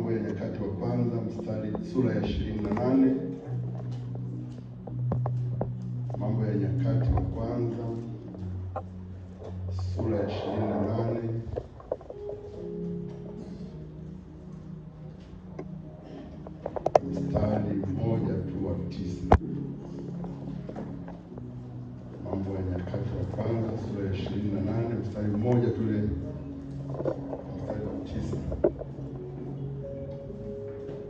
Mambo ya Nyakati wa kwanza sura ya 28. Mambo ya Nyakati wa kwanza sura ya 28 mstari mmoja tu wa 9. Mambo ya Nyakati wa kwanza sura ya 28 mstari mmoja tu ile mstari wa 9.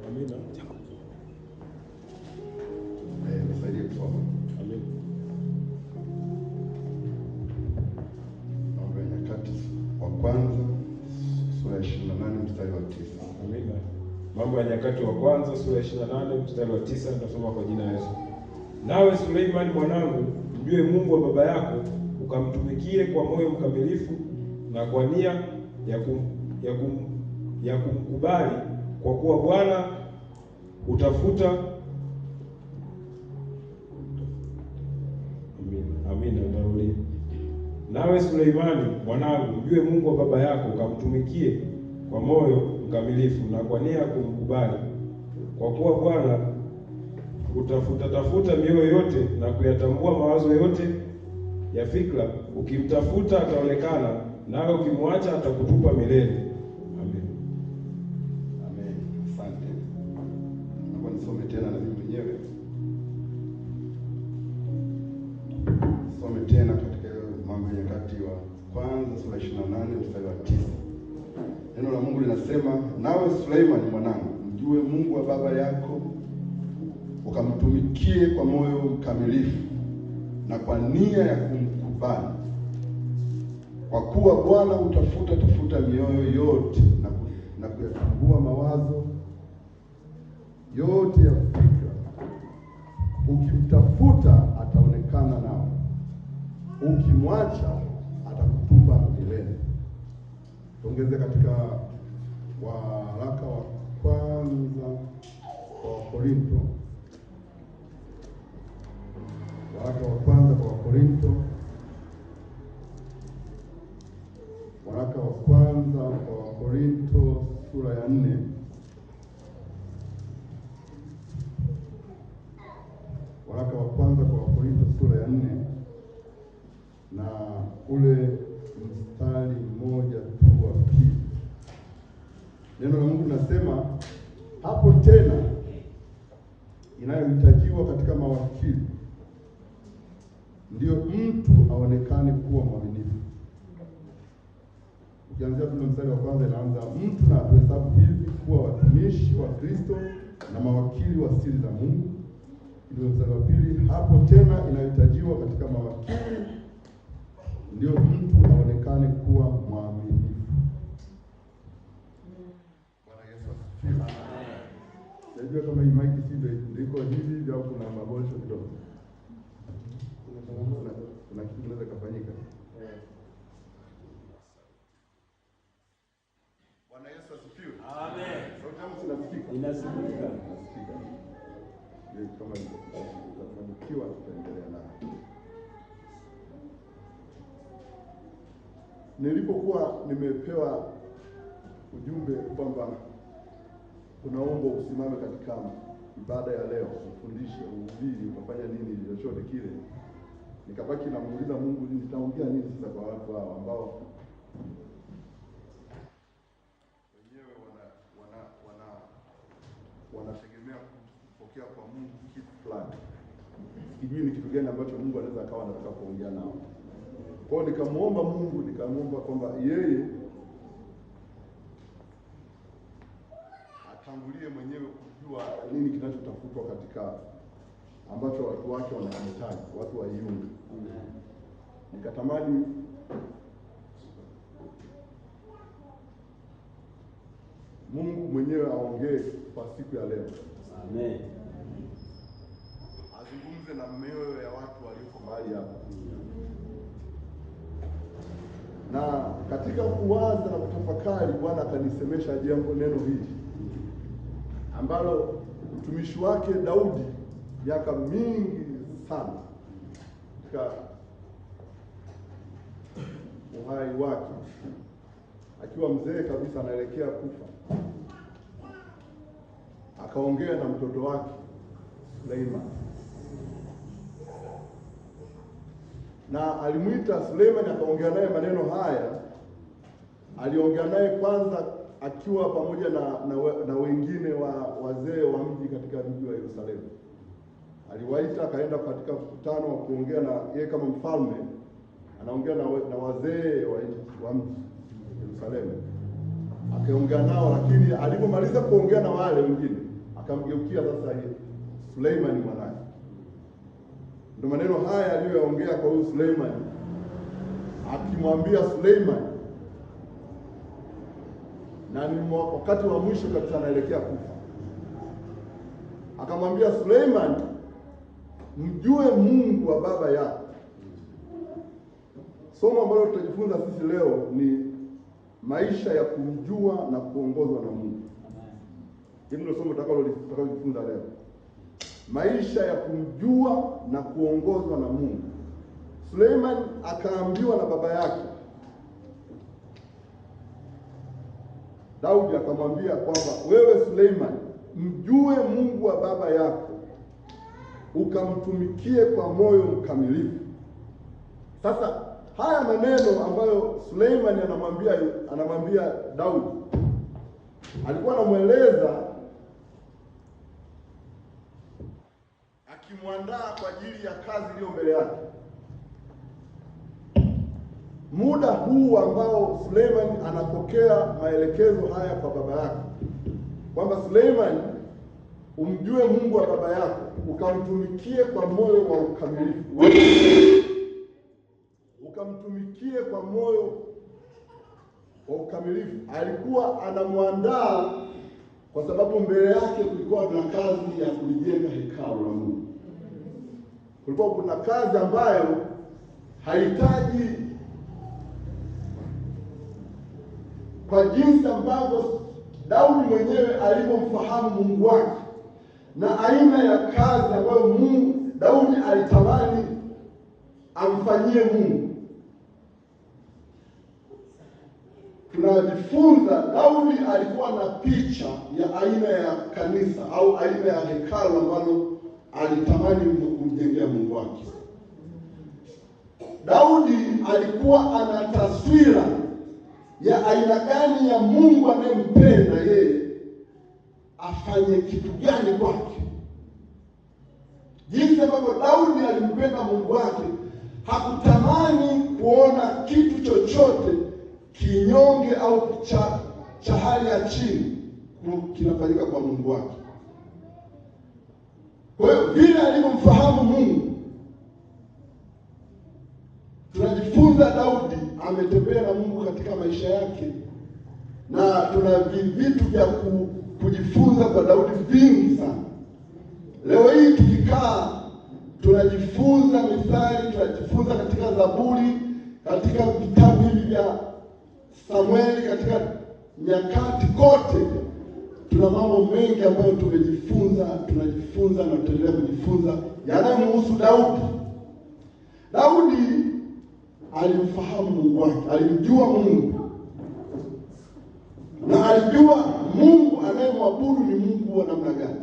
Amina. Nisaidie kusoma. Amina. Mambo ya Nyakati wa kwanza sura ya 28 mstari wa 9. Amina. Mambo ya Nyakati wa kwanza sura ya 28 mstari wa 9, nitasoma kwa jina la Yesu. Nawe Suleimani mwanangu, mjue Mungu wa baba yako, ukamtumikie kwa moyo mkamilifu na kwa nia ya kumkubali, kwa kuwa Bwana utafuta. Amina. Nitarudia. Nawe Suleimani mwanangu, mjue Mungu wa baba yako, ukamtumikie kwa moyo mkamilifu na kwa nia ya kumkubali, kwa kuwa Bwana tafuta mioyo yote na kuyatambua mawazo yote ya fikra. Ukimtafuta ataonekana, nawe ukimwacha atakutupa milele. Amen. Amen. Asante. Naomba nisome tena na mimi mwenyewe. Some tena katika Mambo ya Nyakati wa kwanza sura 28 mstari wa 9. Neno la Mungu linasema, nawe Suleimani mwanangu, mjue Mungu wa baba yako, ukamtumikie kwa moyo mkamilifu na kwa nia ya kumkubali, kwa kuwa Bwana tafuta mioyo yote na kuyatambua mawazo yote ya fikra. Ukimtafuta ataonekana nao, ukimwacha atakutupa milele. Tuongeze katika waraka wa kwanza kwa Wakorinto, waraka wa kwanza kwa Wakorinto, waraka wa kwanza kwa Wakorinto sura ya 4 waraka wa kwanza kwa Wakorinto sura ya 4 na ule mstari mmoja tu wa pili. Neno la Mungu linasema, hapo tena inayohitajiwa katika mawakili ndio mtu aonekane kuwa mwaminifu. Ukianzia kule mstari wa kwanza inaanza, mtu na atuhesabu hivi kuwa watumishi wa Kristo na mawakili wa siri za Mungu. Ndio mstari wa pili, hapo tena inayohitajiwa katika mawakili ndio mtu aonekane kuwa mwaminifu. Bwana Yesu asifiwe. Najua kama hii mic si ndiko hivi au kuna maboresho kidogo. Kuna kitu kinaweza kufanyika. Bwana Yesu asifiwe. Amen. Sauti yangu inasikika? Inasikika. Kama tutafanikiwa tutaendelea na. Nilipokuwa nimepewa ujumbe kwamba unaomba usimame katika ibada ya leo, ufundishe, uhubiri, ukafanya nini chochote kile, nikabaki namuuliza Mungu, nitaongea nini sasa kwa watu hao ambao wenyewe wanategemea kupokea kwa Mungu kitu fulani. Sijui ni kitu gani ambacho Mungu anaweza akawa anataka kuongea nao. Kwa hiyo nikamuomba Mungu, nikamuomba kwamba yeye atangulie mwenyewe kujua nini kinachotafutwa katika ambacho watu wake wanahitaji, watu wa Yungu. Nikatamani Mungu mwenyewe aongee kwa siku ya leo. Amen. Azungumze na mioyo ya watu walioko mahali hapa. Na katika kuwaza na kutafakari, Bwana akanisemesha neno hili ambalo mtumishi wake Daudi miaka mingi sana katika uhai wake, akiwa mzee kabisa anaelekea kufa, akaongea na mtoto wake Suleiman, na alimwita Suleiman akaongea naye maneno haya. Aliongea naye kwanza akiwa pamoja na wengine wazee wa mji katika mji wa Yerusalemu. Aliwaita, akaenda katika mkutano wa kuongea na yeye kama mfalme, anaongea na wazee wa mji Yerusalemu. Akaongea nao, lakini alipomaliza kuongea na wale wengine akamgeukia sasa Suleiman mwanae. Ndio maneno haya aliyoyaongea kwa huyu Suleiman, akimwambia Suleiman, na ni wakati wa mwisho kabisa anaelekea kufa. Akamwambia Suleiman, mjue Mungu wa baba yako. Somo ambalo tutajifunza sisi leo ni maisha ya kumjua na kuongozwa na Mungu. Hilo ndio somo tutakalojifunza leo. Maisha ya kumjua na kuongozwa na Mungu. Suleiman akaambiwa na baba yake Daudi, akamwambia kwamba wewe Suleiman, mjue Mungu wa baba yako, ukamtumikie kwa moyo mkamilifu. Sasa haya maneno ambayo Suleiman anamwambia Daudi, alikuwa anamweleza akimwandaa kwa ajili ya kazi iliyo mbele yake. Muda huu ambao Suleiman anapokea maelekezo haya kwa baba yake, kwamba Suleiman, umjue Mungu wa baba yako, ukamtumikie kwa moyo wa ukamilifu. Ukamtumikie kwa moyo wa ukamilifu. Alikuwa anamwandaa kwa sababu mbele yake kulikuwa na kazi ya kujenga hekalu la Mungu. Kulikuwa kuna kazi ambayo haitaji, kwa jinsi ambavyo Daudi mwenyewe alipomfahamu Mungu wake na aina ya kazi ambayo Daudi alitamani amfanyie Mungu. Tunajifunza Daudi alikuwa na picha ya aina ya kanisa au aina ya hekalu ambalo alitamani kumjengea Mungu wake. Daudi alikuwa ana taswira ya aina gani ya Mungu anayempenda yeye, afanye kitu gani kwake. Jinsi ambavyo Daudi alimpenda Mungu wake, hakutamani kuona kitu chochote kinyonge au cha hali ya chini kinafanyika kwa Mungu wake. Kwa hiyo vile alivyomfahamu Mungu, tunajifunza Daudi ametembea na Mungu katika maisha yake, na tuna vitu vya kujifunza kwa Daudi vingi sana. Leo hii tukikaa tunajifunza Mithali, tunajifunza katika Zaburi, katika vitabu hivi vya Samueli, katika nyakati, kote tuna mambo mengi ambayo tunajifunza na tutaendelea kujifunza yanayomhusu Daudi. Daudi alimfahamu Mungu wake, alimjua Mungu, na alijua Mungu anayemwabudu ni Mungu wa namna gani.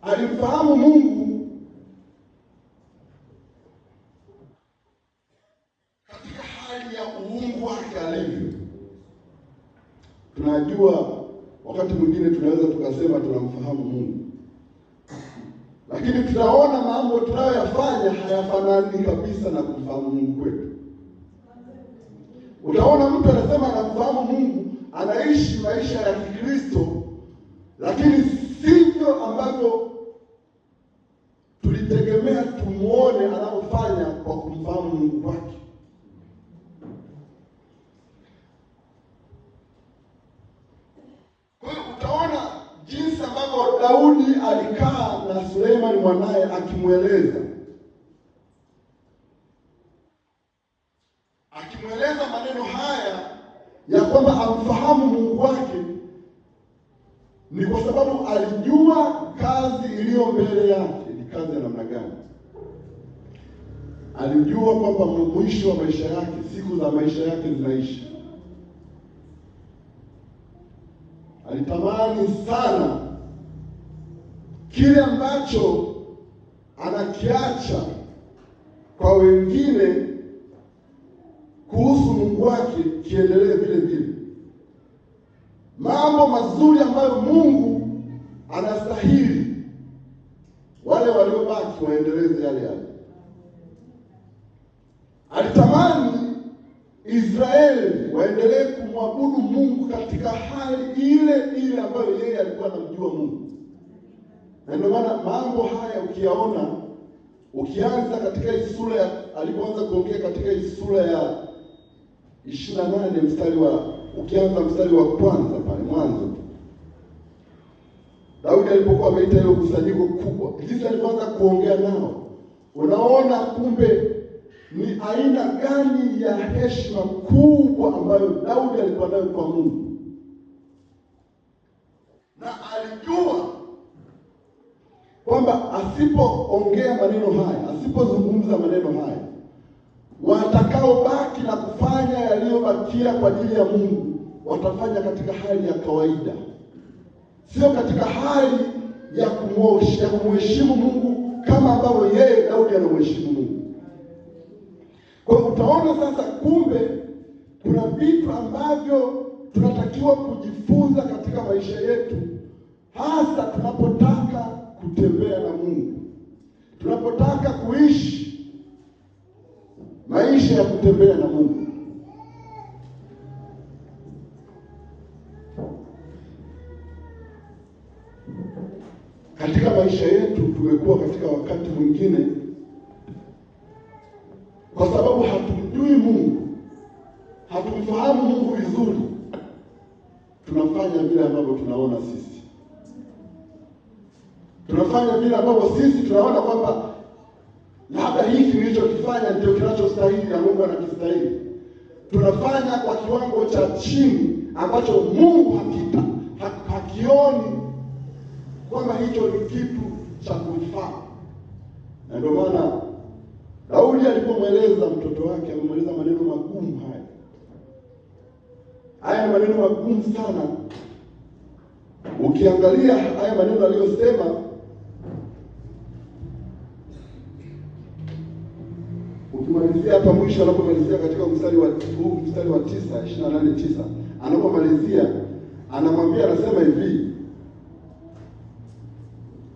Alimfahamu Mungu katika hali ya uungu wake alivyo. Tunajua wakati mwingine tunaweza tukasema tunamfahamu Mungu, lakini tunaona mambo tunayoyafanya hayafanani kabisa na kumfahamu Mungu kwetu. Utaona mtu anasema anamfahamu Mungu, anaishi maisha ya Kikristo, lakini sivyo ambavyo tulitegemea tumuone anapofanya kwa kumfahamu Mungu wake. Kwa hiyo utaona jinsi ambavyo Daudi alikaa na Suleiman mwanae akimweleza maneno haya ya kwamba amfahamu Mungu wake, ni kwa sababu alijua kazi iliyo mbele yake ni kazi ya namna gani. Alijua kwamba mwisho wa maisha yake, siku za maisha yake zinaisha. alitamani sana kile ambacho anakiacha kwa wengine kuhusu Mungu wake kiendelee vile vile. Mambo mazuri ambayo Mungu anastahili wale waliobaki waendeleze yale yale. Alitamani Israeli waendelee kumwabudu Mungu katika hali ile ile ambayo yeye alikuwa anamjua Mungu. Na ndio maana mambo haya ukiyaona, ukianza katika hii sura ya alipoanza kuongea katika hii sura ya 28 ukianza mstari wa kwanza pale mwanzo, Daudi alipokuwa ameita ile kusanyiko kubwa, jinsi alipoanza kuongea nao, unaona kumbe ni aina gani ya heshima kubwa ambayo Daudi alikuwa nayo kwa Mungu. Na alijua kwamba asipoongea maneno haya, asipozungumza maneno haya, watakaobaki na kufanya yaliyobakia kwa ajili ya Mungu watafanya katika hali ya kawaida, sio katika hali ya kumheshimu Mungu kama ambavyo yeye Daudi anamheshimu Mungu. Kwa hiyo utaona sasa, kumbe kuna vitu ambavyo tunatakiwa kujifunza katika maisha yetu, hasa tunapotaka kutembea na Mungu, tunapotaka kuishi maisha ya kutembea na Mungu. Katika maisha yetu tumekuwa katika wakati mwingine, kwa sababu hatumjui Mungu, hatumfahamu Mungu vizuri, tunafanya vile ambavyo tunaona sisi. Tunafanya vile ambavyo sisi tunaona kwamba labda hiki nilichokifanya ndio kinachostahili na Mungu anakistahili. Tunafanya kwa kiwango cha chini ambacho Mungu hakioni kwamba hicho ni kitu cha kufaa. Na ndio maana Daudi alipomweleza mtoto wake, amemweleza maneno magumu haya. Haya ni maneno magumu sana. Ukiangalia haya maneno aliyosema, ukimalizia hapa mwisho, anapomalizia katika mstari wa 28:9, anapomalizia anamwambia, anasema hivi.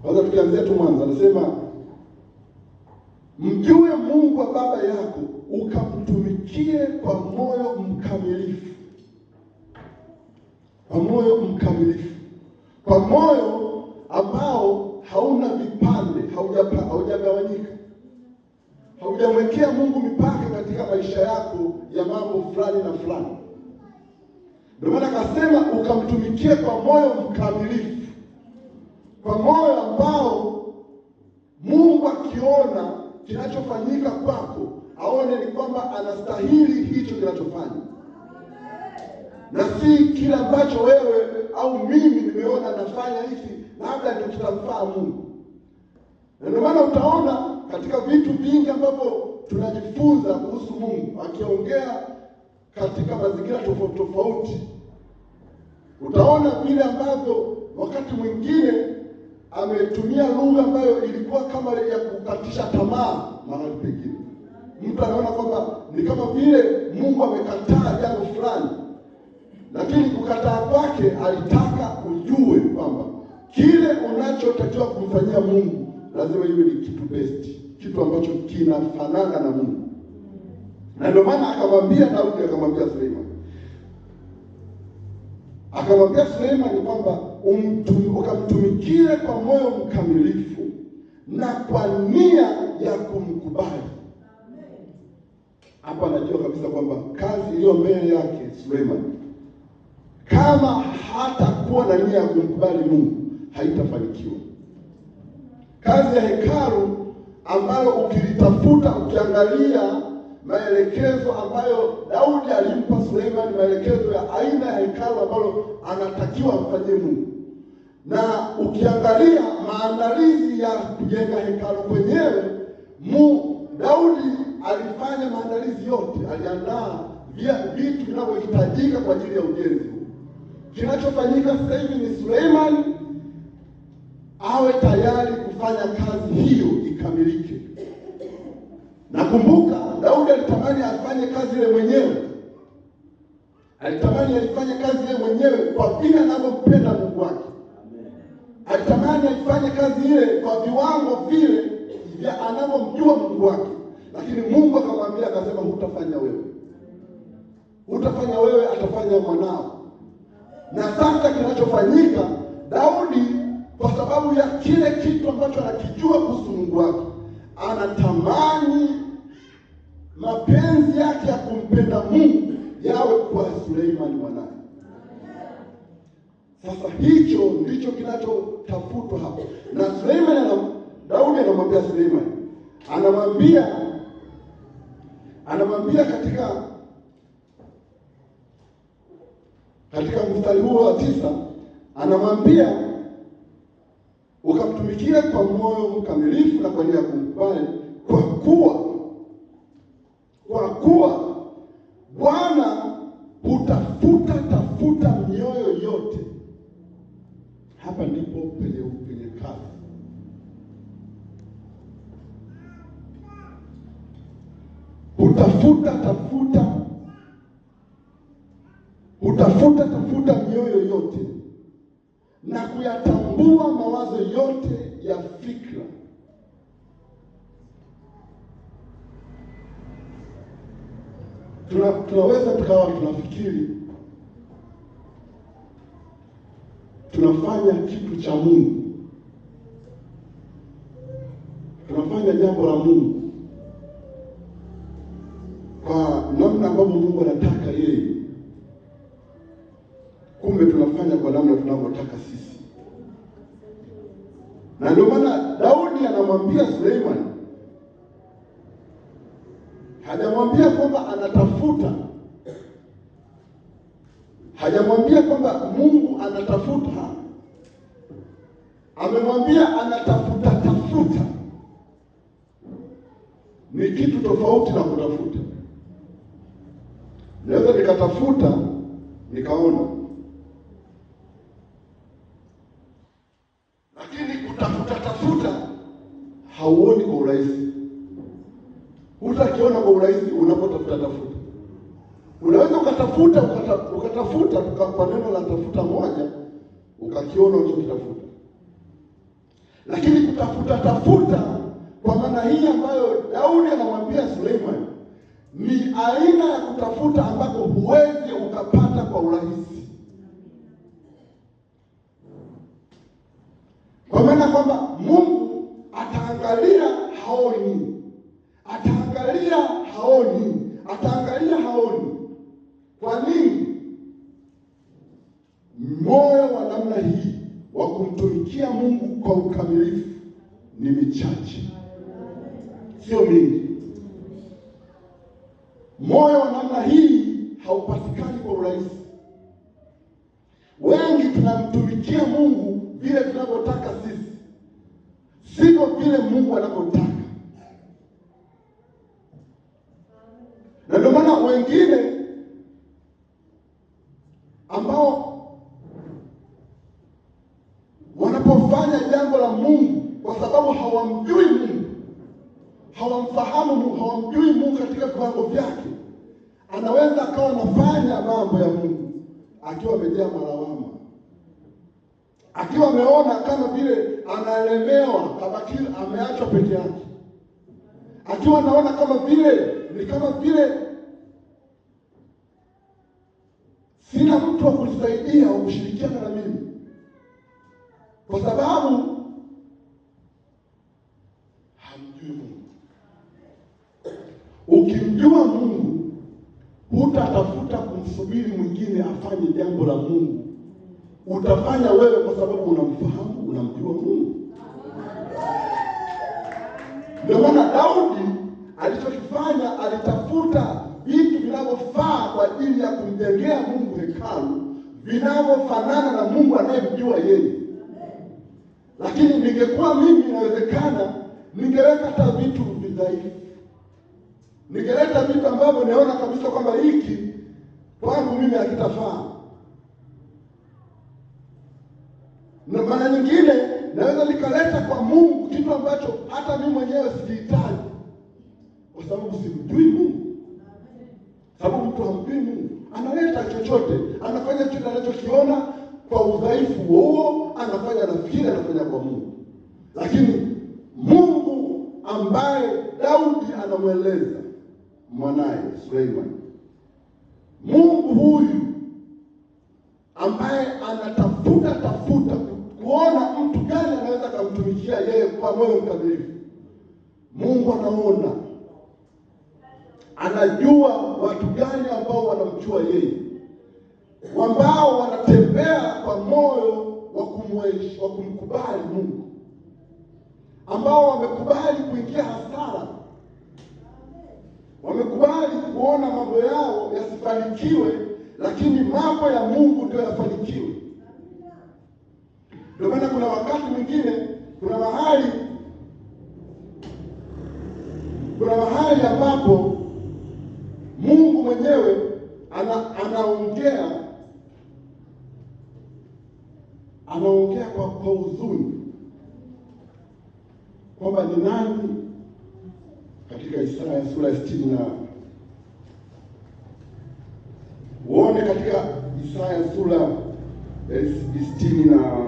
Kwanza tukianzia tu mwanzo, anasema mjue Mungu wa baba yako ukamtumikie kwa moyo mkamilifu. Kwa moyo mkamilifu, kwa moyo ambao hauna vipande, haujagawanyika, haujamwekea Mungu mipaka katika maisha yako ya mambo fulani na fulani. Ndio maana akasema ukamtumikie kwa moyo mkamilifu, kwa moyo ambao Mungu akiona kinachofanyika kwako aone ni kwamba anastahili hicho kinachofanya, na si kila ambacho wewe au mimi nimeona nafanya hiki labda ndio kitamfaa Mungu. Na ndio maana utaona katika vitu vingi ambavyo tunajifunza kuhusu Mungu, akiongea katika mazingira tofauti tofauti, utaona vile ambavyo wakati mwingine ametumia lugha ambayo ilikuwa kama ya kukatisha tamaa. Mahali pengine mtu anaona kwamba ni kama vile Mungu amekataa jambo fulani, lakini kukataa kwake alitaka ujue kwamba kile unachotakiwa kumfanyia Mungu lazima iwe ni kitu best, kitu ambacho kinafanana na Mungu. Na ndio maana akamwambia Daudi, akamwambia Suleiman kwamba ukamtumikie kwa moyo mkamilifu na kwa nia ya kumkubali. Hapa anajua kabisa kwamba kazi iliyo mbele yake Suleiman, kama hatakuwa na nia ya kumkubali Mungu, haitafanikiwa. Kazi ya hekalu ambayo ukilitafuta, ukiangalia maelekezo ambayo Daudi alimpa Suleiman, maelekezo ya aina ya hekalu ambalo anatakiwa amfanyie Mungu, na ukiangalia maandalizi ya kujenga hekalu kwenyewe, Daudi alifanya maandalizi yote, aliandaa vitu vinavyohitajika kwa ajili ya ujenzi. kinachofanyika sasa hivi ni Suleiman awe tayari kufanya kazi hiyo ikamilike. Nakumbuka Daudi alitamani afanye kazi ile mwenyewe. Alitamani alifanye kazi ile mwenyewe kwa vile anavyompenda Mungu wake. Alitamani alifanye kazi ile kwa viwango vile vya anavyomjua Mungu wake. Lakini Mungu akamwambia, akasema, hutafanya wewe. Hutafanya wewe, atafanya mwanao. Na sasa kinachofanyika, Daudi kwa sababu ya kile kitu ambacho anakijua kuhusu Mungu wake, anatamani mapenzi yake ya kumpenda Mungu yawe kwa Suleiman mwanae. Sasa hicho ndicho kinachotafutwa hapo. Na Daudi anamwambia Suleiman, anamwambia katika mstari huo wa 9, anamwambia, ukamtumikia kwa moyo mkamilifu na kwa nia ya kumkubali, kwa kuwa Bwana hutafuta mioyo yote. Hapa ndipo penye kazi. Hutafuta mioyo yote na kuyatambua mawazo yote ya fikra. Tunaweza tukawa tunafikiri tunafanya kitu cha Mungu, tunafanya jambo la Mungu kwa namna ambavyo Mungu anataka yeye, kumbe tunafanya kwa namna tunavyotaka sisi. Na ndio maana Daudi anamwambia Suleiman, hajamwambia kwamba anatafuta, hajamwambia kwamba Mungu anatafuta, amemwambia anatafuta. Ni kitu tofauti na kutafuta. Naweza nikatafuta nikaona, lakini kutafuta hauoni kwa urahisi. Hutakiona kwa urahisi unapotafuta. Unaweza ukatafuta kwa neno la tafuta moja ukakiona unachokitafuta. Lakini kutafuta kwa maana hii ambayo Daudi anamwambia Suleiman ni aina ya kutafuta ambako huwezi ukapata kwa urahisi. Kwa maana kwamba Mungu ataangalia haoni. Kwa nini? Moyo wa namna hii wa kumtumikia Mungu kwa ukamilifu ni michache, sio mingi. Moyo wa namna hii haupatikani kwa urahisi. Wengi tunamtumikia Mungu vile tunavyotaka sisi, sio vile Mungu anavyotaka. Na ndio maana wengine ambao wanapofanya jambo la Mungu kwa sababu hawamjui Mungu, hawamfahamu Mungu, hawamjui Mungu katika viwango vyake, anaweza akawa anafanya mambo ya Mungu akiwa amejaa malawama, akiwa ameona kama vile analemewa, kabaki ameachwa peke yake, akiwa anaona kama vile sina mtu wa kunisaidia au kushirikiana na mimi, kwa sababu hamjui Mungu. Ukimjua Mungu, hutatafuta kumsubiri mwingine afanye jambo la Mungu. Utafanya wewe kwa sababu unamfahamu, unamjua Mungu. Ndio maana Daudi alichokifanya, alitafuta vitu vinavyofaa kwa ajili ya kumjengea Mungu hekalu, vinavyofanana na Mungu anayemjua yeye. Lakini ningekuwa mimi, inawezekana ningeweka hata vitu vidhaifu, ningeleta vitu ambavyo naona kabisa kwamba hiki kwangu mimi hakitafaa. Na mara nyingine naweza nikaleta kwa Mungu kitu ambacho hata mimi mwenyewe sijihitaji, kwa sababu simjui Mungu. Sababu mtu hamjui Mungu, analeta chochote, anafanya kitu anachokiona kwa udhaifu huo, anafanya nafikiri anafanya kwa Mungu. Lakini Mungu ambaye Daudi anamweleza mwanaye Suleiman, Mungu huyu ambaye anatafuta kuona mtu gani anaweza kumtumikia yeye kwa moyo mkamilifu. Mungu anaona, anajua watu gani ambao wanamjua yeye, ambao wanatembea kwa moyo wa kumkubali Mungu, ambao wamekubali kuingia hasara, wamekubali kuona mambo yao yasifanikiwe, lakini mambo ya Mungu ndio yafanikiwe. Ndio maana kuna wakati mwingine, kuna mahali ambapo Mungu mwenyewe anaongea kwa huzuni kwamba ni nani, katika Isaya sura ya 60 na uone katika Isaya sura ya 60 na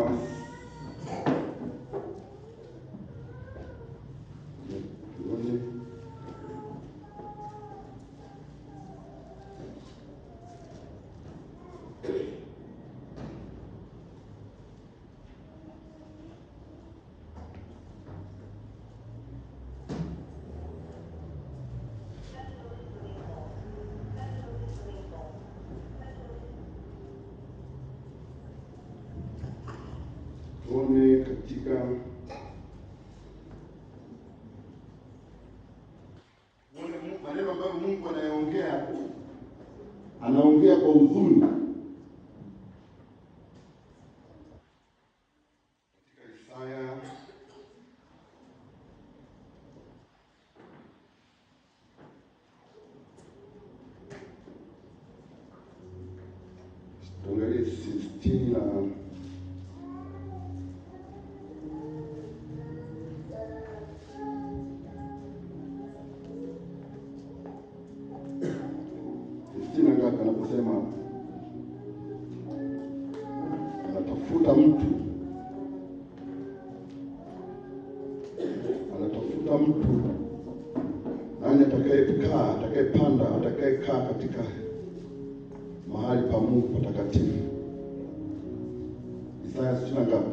tuone katika maneno ambayo Mungu anaongea kwa huzuni katika Isaya tuangalie 60 na anaposema anatafuta mtu, nani atakayekaa katika mahali pa Mungu patakatifu. Isaya 60 ngapi?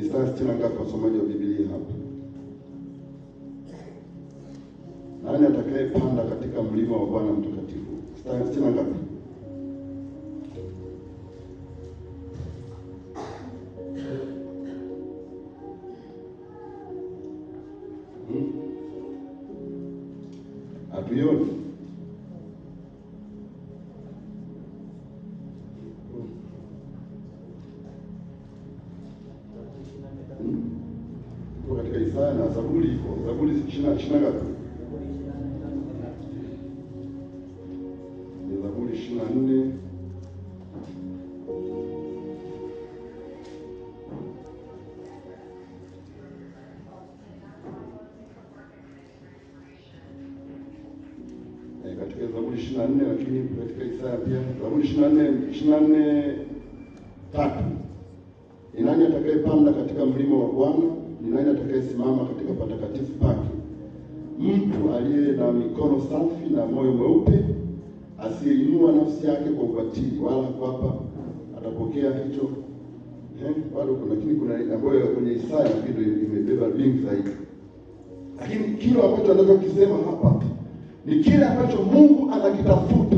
Isaya 60 ngapi, wasomaji wa Biblia hapa? Nani atakayepanda katika mlima wa Bwana mtakatifu? Isaya 60 ngapi? Hatuioni. Katika Isaya na Zaburi iko. Zaburi 20 ngapi? Ni Zaburi 24. Katika Zaburi 24, lakini katika Isaya pia Zaburi 24:3. Ni nani atakayepanda katika mlima wa Bwana? Ni nani atakayesimama katika patakatifu pake? Mtu aliye na mikono safi na moyo mweupe, asiyeinua nafsi yake kwa ubatili, wala hapa atapokea hicho. Bado kuna ambayo kwenye Isaya ndio imebeba vingi zaidi. Lakini kile ambacho anachokisema hapa ni kile ambacho Mungu anakitafuta.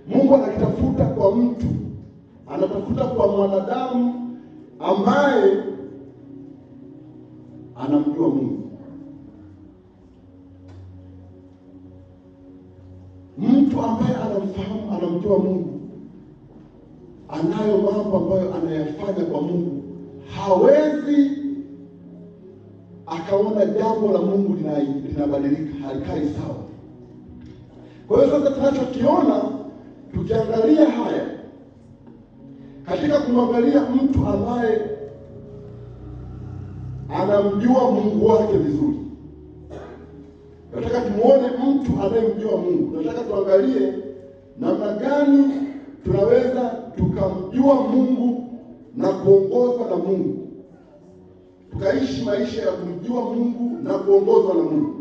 Mungu anakitafuta kwa mtu, anatafuta kwa mwanadamu ambaye anamjua Mungu. Mtu ambaye anamfahamu, anamjua Mungu, anayo mambo ambayo anayafanya kwa Mungu, hawezi akaona jambo la Mungu linabadilika, halikai sawa. Kwa hiyo sasa tunachokiona tukiangalia haya katika kumwangalia mtu ambaye anamjua Mungu wake vizuri. Nataka tumuone mtu anayemjua Mungu. Nataka tuangalie namna gani tunaweza tukamjua Mungu na kuongozwa na Mungu, tukaishi maisha ya kumjua Mungu na kuongozwa na Mungu.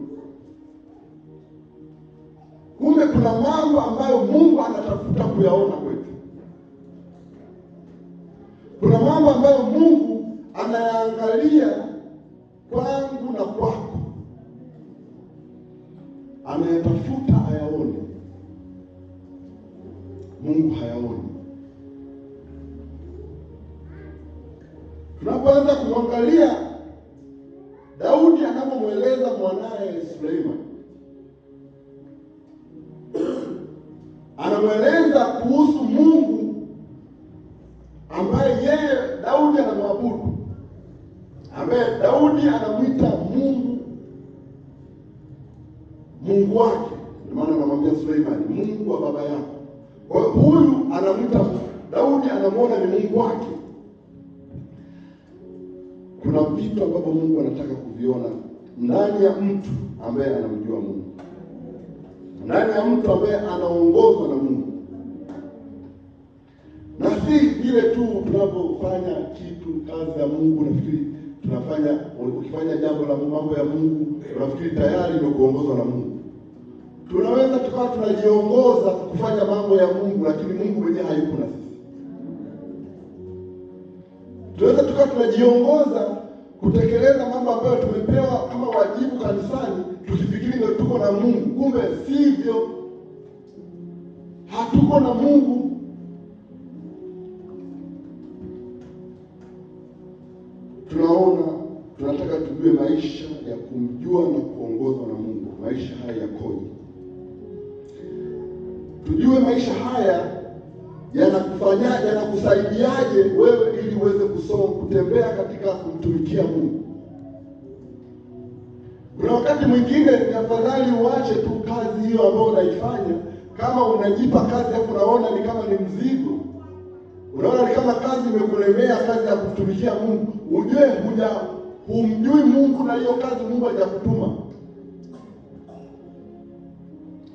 Kumbe kuna mambo ambayo Mungu anatafuta kuyaona kwetu. Kuna mambo ambayo Mungu anayaangalia kwangu na kwako, anayatafuta ayaone. Mungu hayaoni. Tunapoanza kumwangalia Daudi anapomweleza mwanae Suleiman, anamweleza kuhusu Mungu ambaye yeye Daudi anamwabudu, ambaye Daudi anamwita Mungu wake. Ndio maana anamwambia Suleiman, Mungu wa baba yako. Kwa hiyo huyu anamwita Daudi, anamwona ni Mungu wake. Kuna vitu ambavyo Mungu anataka kuviona ndani ya mtu ambaye anamjua Mungu, ndani ya mtu ambaye anaongozwa na Mungu. Na si vile tu tunapofanya kitu, kazi ya Mungu, nafikiri tunafanya, ukifanya jambo la mambo ya Mungu unafikiri tayari ndio kuongozwa na Mungu. Tunaweza tukawa tunajiongoza kufanya mambo ya Mungu, lakini Mungu mwenyewe hayupo na sisi. Tunaweza tukawa tunajiongoza kutekeleza mambo ambayo tumepewa kama wajibu kanisani, tukifikiri ndio tuko na Mungu. Kumbe sivyo, hatuko na Mungu. Tunataka tujue maisha ya kumjua na kuongozwa na Mungu. Maisha haya yakoje? Tujue maisha haya yanakufanyaje, yanakusaidiaje wewe ili uweze kutembea katika kumtumikia Mungu. Kuna wakati mwingine ni afadhali uache tu kazi hiyo ambayo unaifanya. Kama unajipa kazi hapo unaona ni kama ni mzigo, unaona ni kama kazi imekulemea, kazi ya kutumikia Mungu, ujue humjui Mungu na hiyo kazi Mungu hajakutuma.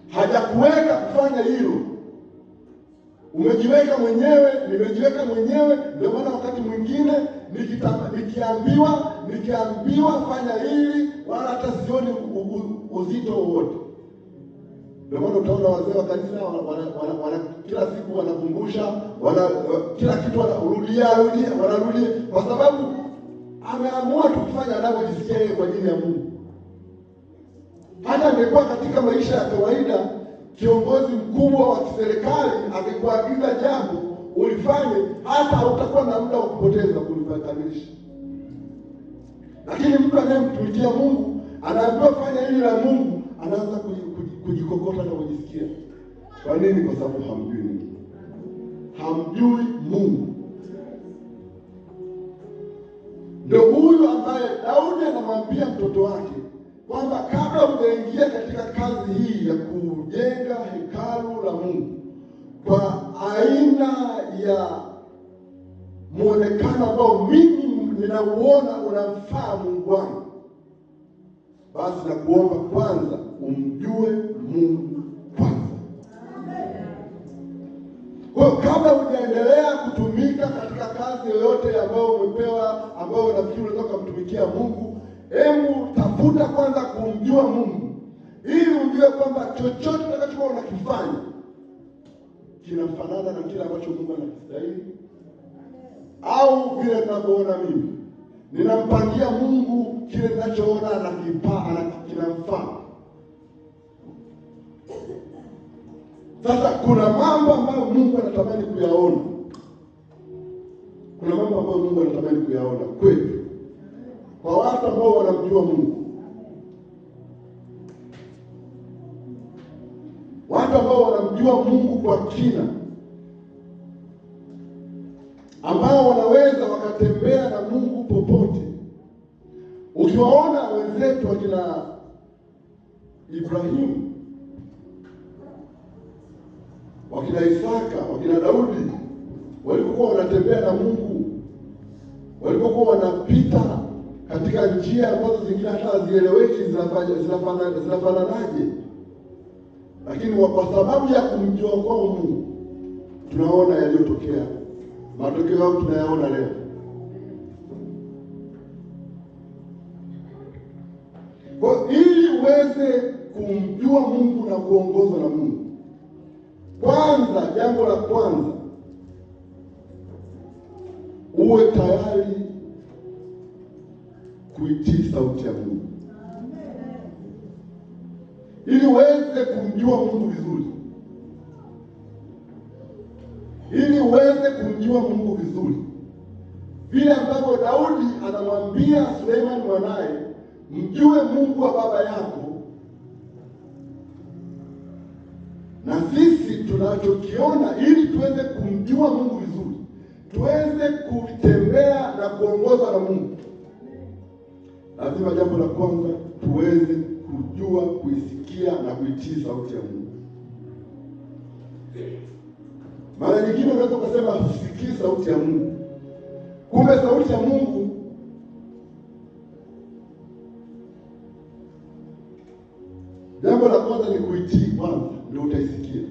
Hajakuweka kufanya hilo. Umejiweka mwenyewe, nimejiweka mwenyewe. Ndio maana wakati mwingine nikiambiwa fanya hili, wala hata sioni uzito wowote. Ndio maana utaona wazee wa kanisa wana kila siku wanakumbusha, kila kitu wanarudia, kwa sababu ameamua tu kufanya anavyojisikia yeye kwa ajili ya Mungu. Hata angekuwa katika maisha ya kawaida, kiongozi mkubwa wa kiserikali angekuagiza jambo ulifanye, hata hautakuwa na muda wa kupoteza kulikamilisha. Lakini mtu anayemtumikia Mungu anaambiwa fanya hili la Mungu, anaanza kujikokota na kujisikia. Kwa nini? Kwa sababu hamjui Mungu. Hamjui Mungu. Ndio huyu ambaye Daudi anamwambia mtoto wake kwamba kabla hujaingia katika kazi hii ya kujenga hekalu la Mungu kwa aina ya muonekano ambao mimi ninauona unamfaa Mungu wangu, basi na kuomba kwanza umjue Mungu kwanza. Kwa kabla hujaendelea kutumika katika kazi yoyote ambayo umepewa, ambayo unafikiri unaweza kumtumikia Mungu, hebu tafuta kwanza kumjua Mungu, ili ujue kwamba chochote utakachokuwa unakifanya kinafanana na kile ambacho Mungu anakistahili, au vile ninavyoona mimi ninampangia Mungu kile ninachoona kinamfaa. Sasa kuna mambo ambayo Mungu anatamani kuyaona. Kuna mambo ambayo Mungu anatamani kuyaona kwetu, kwa watu ambao wanamjua Mungu, watu ambao wanamjua Mungu kwa kina, ambao wanaweza wakatembea na Mungu popote. Ukiwaona wenzetu wakina Ibrahimu, wakina Isaka, wakina Daudi, walipokuwa wanatembea na Mungu, walipokuwa wanapita katika njia ambazo zingine hata hazieleweki zinafananaje, lakini kwa sababu ya kumjua kwao Mungu, tunaona yaliyotokea. Matokeo yao tunayaona leo. Kwa ili uweze kumjua Mungu na kuongozwa na Mungu, kwanza, jambo la kwanza, uwe tayari kuitii sauti ya Mungu. Ili uweze kumjua Mungu vizuri, ili uweze kumjua Mungu vizuri, vile ambavyo Daudi anamwambia Suleiman mwanae, mjue Mungu wa baba yako, na sisi tunachokiona, ili tuweze kumjua Mungu vizuri, tuweze kutembea na kuongozwa na Mungu, lazima jambo la kwanza tuweze kujua, kuisikia na kuitii sauti ya Mungu. Mara nyingine unaweza kusema usikii sauti ya Mungu, kumbe sauti ya Mungu jambo la kwanza ni kuitii kwanza, ndio utaisikia.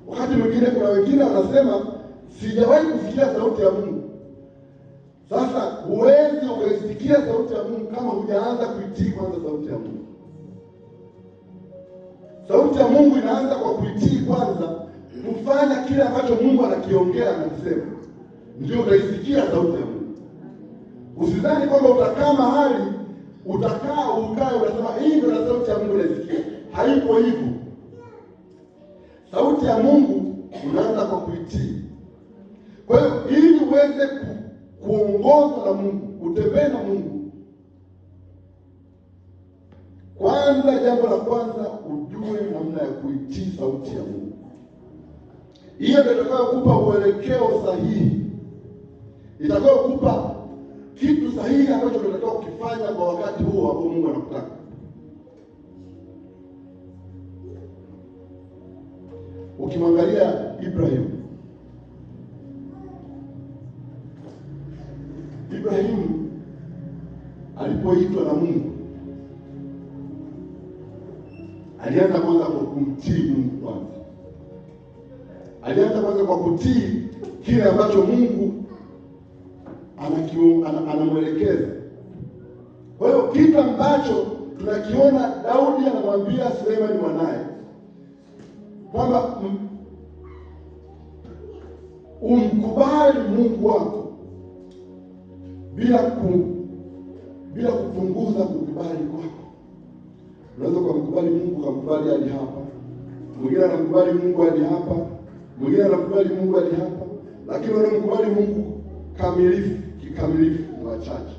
Wakati mwingine kuna wengine wanasema sijawahi kusikia sauti ya Mungu. Sasa huwezi ukaisikia sauti ya Mungu kama hujaanza kuitii kwanza sauti ya Mungu. Sauti ya Mungu inaanza kwa kuitii kwanza, kufanya kile ambacho Mungu anakiongea na kusema, ndio utaisikia sauti ya Mungu. Usidhani kwamba utakaa mahali ukae unasema hii ndio sauti ya Mungu naisikia. Haipo hivyo. Sauti ya Mungu unaanza kwa kuitii. Kwa hiyo ili uweze kuongozwa na Mungu, utembee na Mungu, kwanza, jambo la kwanza, ujue namna ya kuitii sauti ya Mungu. Hiyo ndio itakayokupa uelekeo sahihi, itakayokupa kitu sahihi ambacho unatakiwa kukifanya kwa wakati huo ambao Mungu anakutaka. Ukimwangalia Ibrahimu alipoitwa na Mungu, alianza kwanza kwa kumtii Mungu kwanza. Alianza kwanza kwa kutii kile ambacho Mungu anamwelekeza. Kwa hiyo kitu ambacho tunakiona Daudi anamwambia Suleiman mwanae kwamba umkubali Mungu wako bila kupunguza kukubali kwako. Unaweza kumkubali Mungu, kumkubali hadi hapa, mwingine anamkubali Mungu hadi hapa, mwingine anamkubali Mungu hadi hapa, lakini unamkubali Mungu kikamilifu ni wachache.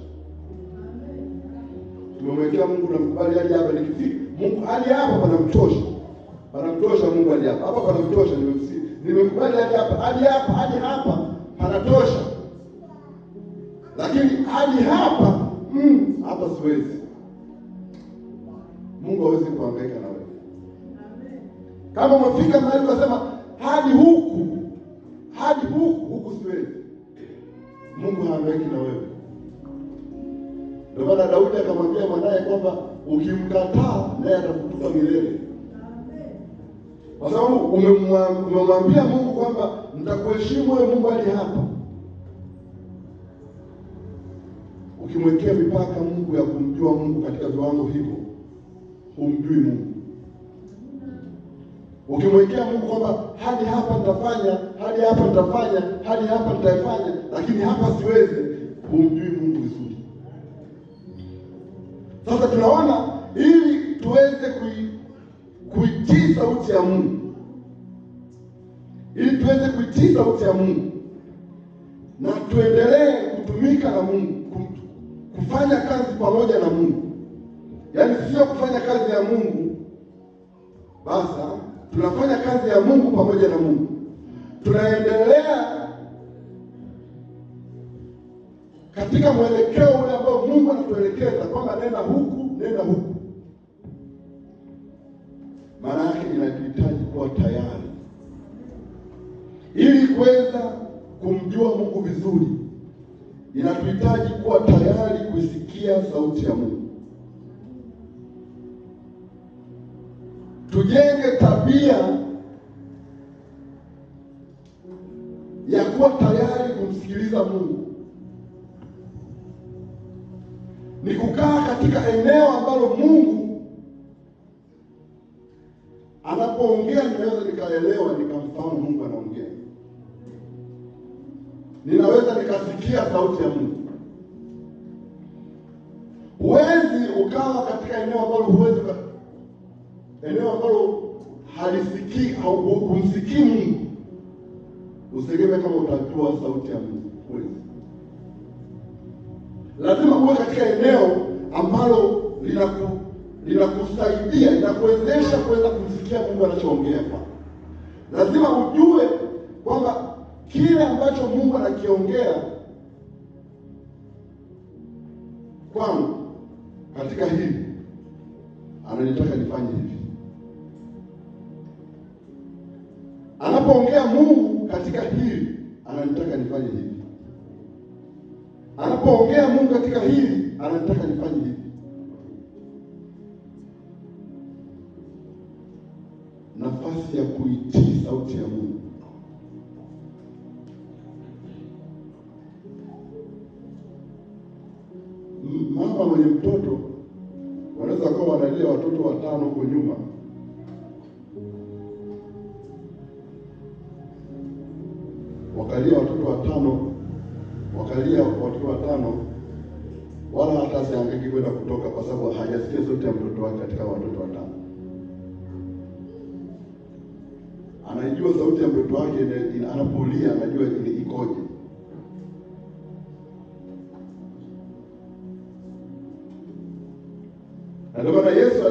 Tumemwekea Mungu namkubali hadi hapa, nikifika Mungu hadi hapa panamtosha Mungu hadi hapa. Hapa panamtosha, nimekubali hadi hapa panatosha. Lakini hadi hapa hapa siwezi. Mungu hawezi kuhangaika na wewe. Kama umefika mahali unasema hadi huku siwezi, Mungu hahangaiki na wewe. Ndio maana Daudi akamwambia mwanae kwamba ukimkataa naye atakutupa milele. Kwa sababu umemwambia Mungu kwamba nitakuheshimu wewe Mungu hadi hapa. Ukimwekea mipaka Mungu ya kumjua Mungu katika viwango hivyo, humjui Mungu. Ukimwekea Mungu kwamba hadi hapa nitafanya, hadi hapa nitafanya, hadi hapa nitaifanya, lakini hapa siwezi, humjui Mungu vizuri. Sasa tunaona ili tuweze kuitii sauti ya Mungu, ili tuweze kuitii sauti ya Mungu na tuendelee kutumika na Mungu, kufanya kazi pamoja na Mungu. Yaani sio kufanya kazi ya Mungu basi, tunafanya kazi ya Mungu pamoja na Mungu. Tunaendelea katika mwelekeo ule ambao Mungu anatuelekeza kwamba nenda huku, nenda huku. Maana yake inahitaji kuwa tayari ili kuweza kumjua Mungu vizuri. Inatuhitaji kuwa tayari kuisikia sauti ya Mungu. Tujenge tabia ya kuwa tayari kumsikiliza Mungu. Ni kukaa katika eneo ambalo Mungu anapoongea ninaweza nikaelewa, nikamfahamu Mungu anaongea. Ninaweza nikasikia sauti ya Mungu. Huwezi ukawa katika eneo ambalo halisikii au humsikii Mungu, usitegemee kama utajua sauti ya Mungu. Huwezi. Lazima uwe katika eneo ambalo linakusaidia, linakuwezesha kuweza kumsikia Mungu anachoongea kwa. Lazima ujue kwamba kile ambacho Mungu anakiongea kwangu katika hili, ananitaka nifanye hivi. Anapoongea Mungu katika hili, ananitaka nifanye hivi. Anapoongea Mungu katika hili, ananitaka nifanye hivi. Nafasi ya kuitii sauti ya Mungu. Mama mwenye mtoto wanaweza kuwa wanalia watoto 5 huko nyuma. Wakalia watoto 5, wala hata siangeki kwenda kutoka kwa sababu hajasikia sauti ya mtoto wake katika watoto 5. Anajua sauti ya mtoto wake anapolia, anajua ile ikoje. Na ndio maana Yesu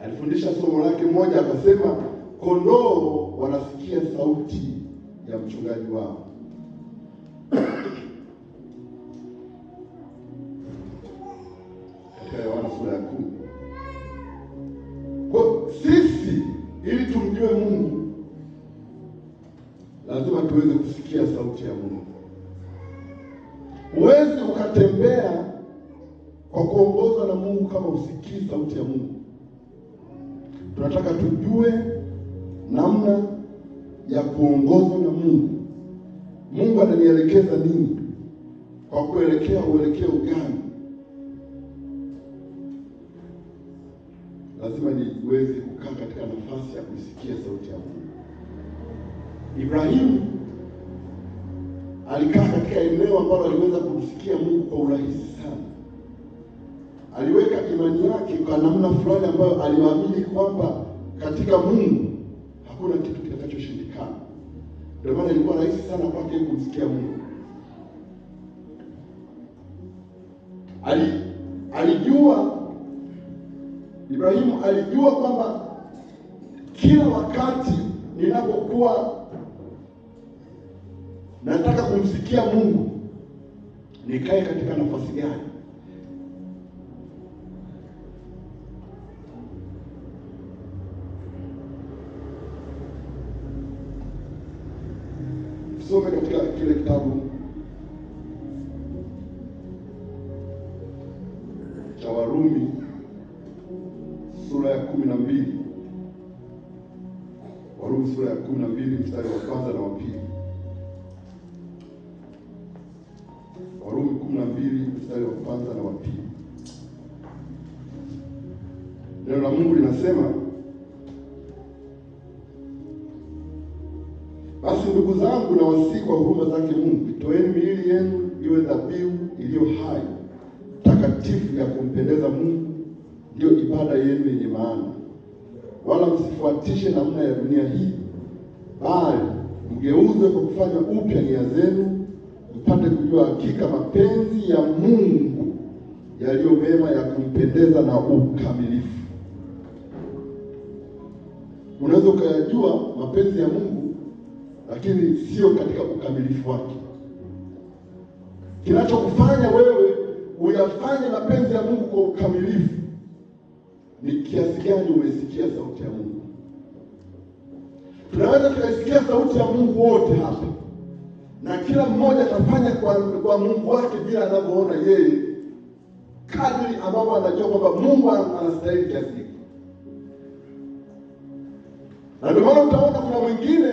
alifundisha somo lake moja, akasema kondoo wanasikia sauti ya mchungaji wao. Katika Yohana sura ya 10. Kwa sisi ili tumjue Mungu lazima tuweze kusikia sauti ya Mungu. Huwezi ukatembea kwa kuongozwa na Mungu kama usikii sauti ya Mungu. Tunataka tujue namna ya kuongozwa na Mungu. Mungu ananielekeza nini? Kwa kuelekea uelekeo gani? Lazima niweze kukaa katika nafasi ya kusikia sauti ya Mungu. Ibrahimu alikaa katika eneo ambalo aliweza kumsikia Mungu kwa urahisi sana. Aliweka imani yake kwa namna fulani ambayo aliamini kwamba katika Mungu hakuna kitu kitakachoshindikana. Ndio maana ilikuwa rahisi sana kwake kumsikia Mungu. Ibrahimu alijua kwamba kila wakati ninapokuwa nataka kumsikia Mungu, nikae katika nafasi gani? Tusome katika kile kitabu cha Warumi sura ya 12. Warumi sura ya 12 mstari wa 1 na wa 2. Warumi 12 mstari wa 1 na wa 2. Neno la Mungu linasema, basi ndugu zangu, na wasihi kwa huruma zake Mungu, toeni miili yenu iwe dhabihu iliyo hai, takatifu, ya kumpendeza Mungu, ndio ibada yenu yenye maana. Wala msifuatishe namna ya dunia hii, bali mgeuzwe kwa kufanya upya nia zenu, mpate kujua hakika mapenzi ya Mungu yaliyo mema, ya kumpendeza na ukamilifu. Unaweza ukayajua mapenzi ya Mungu, lakini sio katika ukamilifu wake. kinachokufanya wewe uyafanye mapenzi ya Mungu kwa ukamilifu ni kiasi gani umesikia sauti ya Mungu. Tunaweza tukaisikia sauti ya Mungu wote hapa, na kila mmoja atafanya kwa Mungu wake bila anavyoona yeye, kadri ambavyo anajua kwamba Mungu anastahili kiasi hiki. Na ndio maana utaona kuna mwingine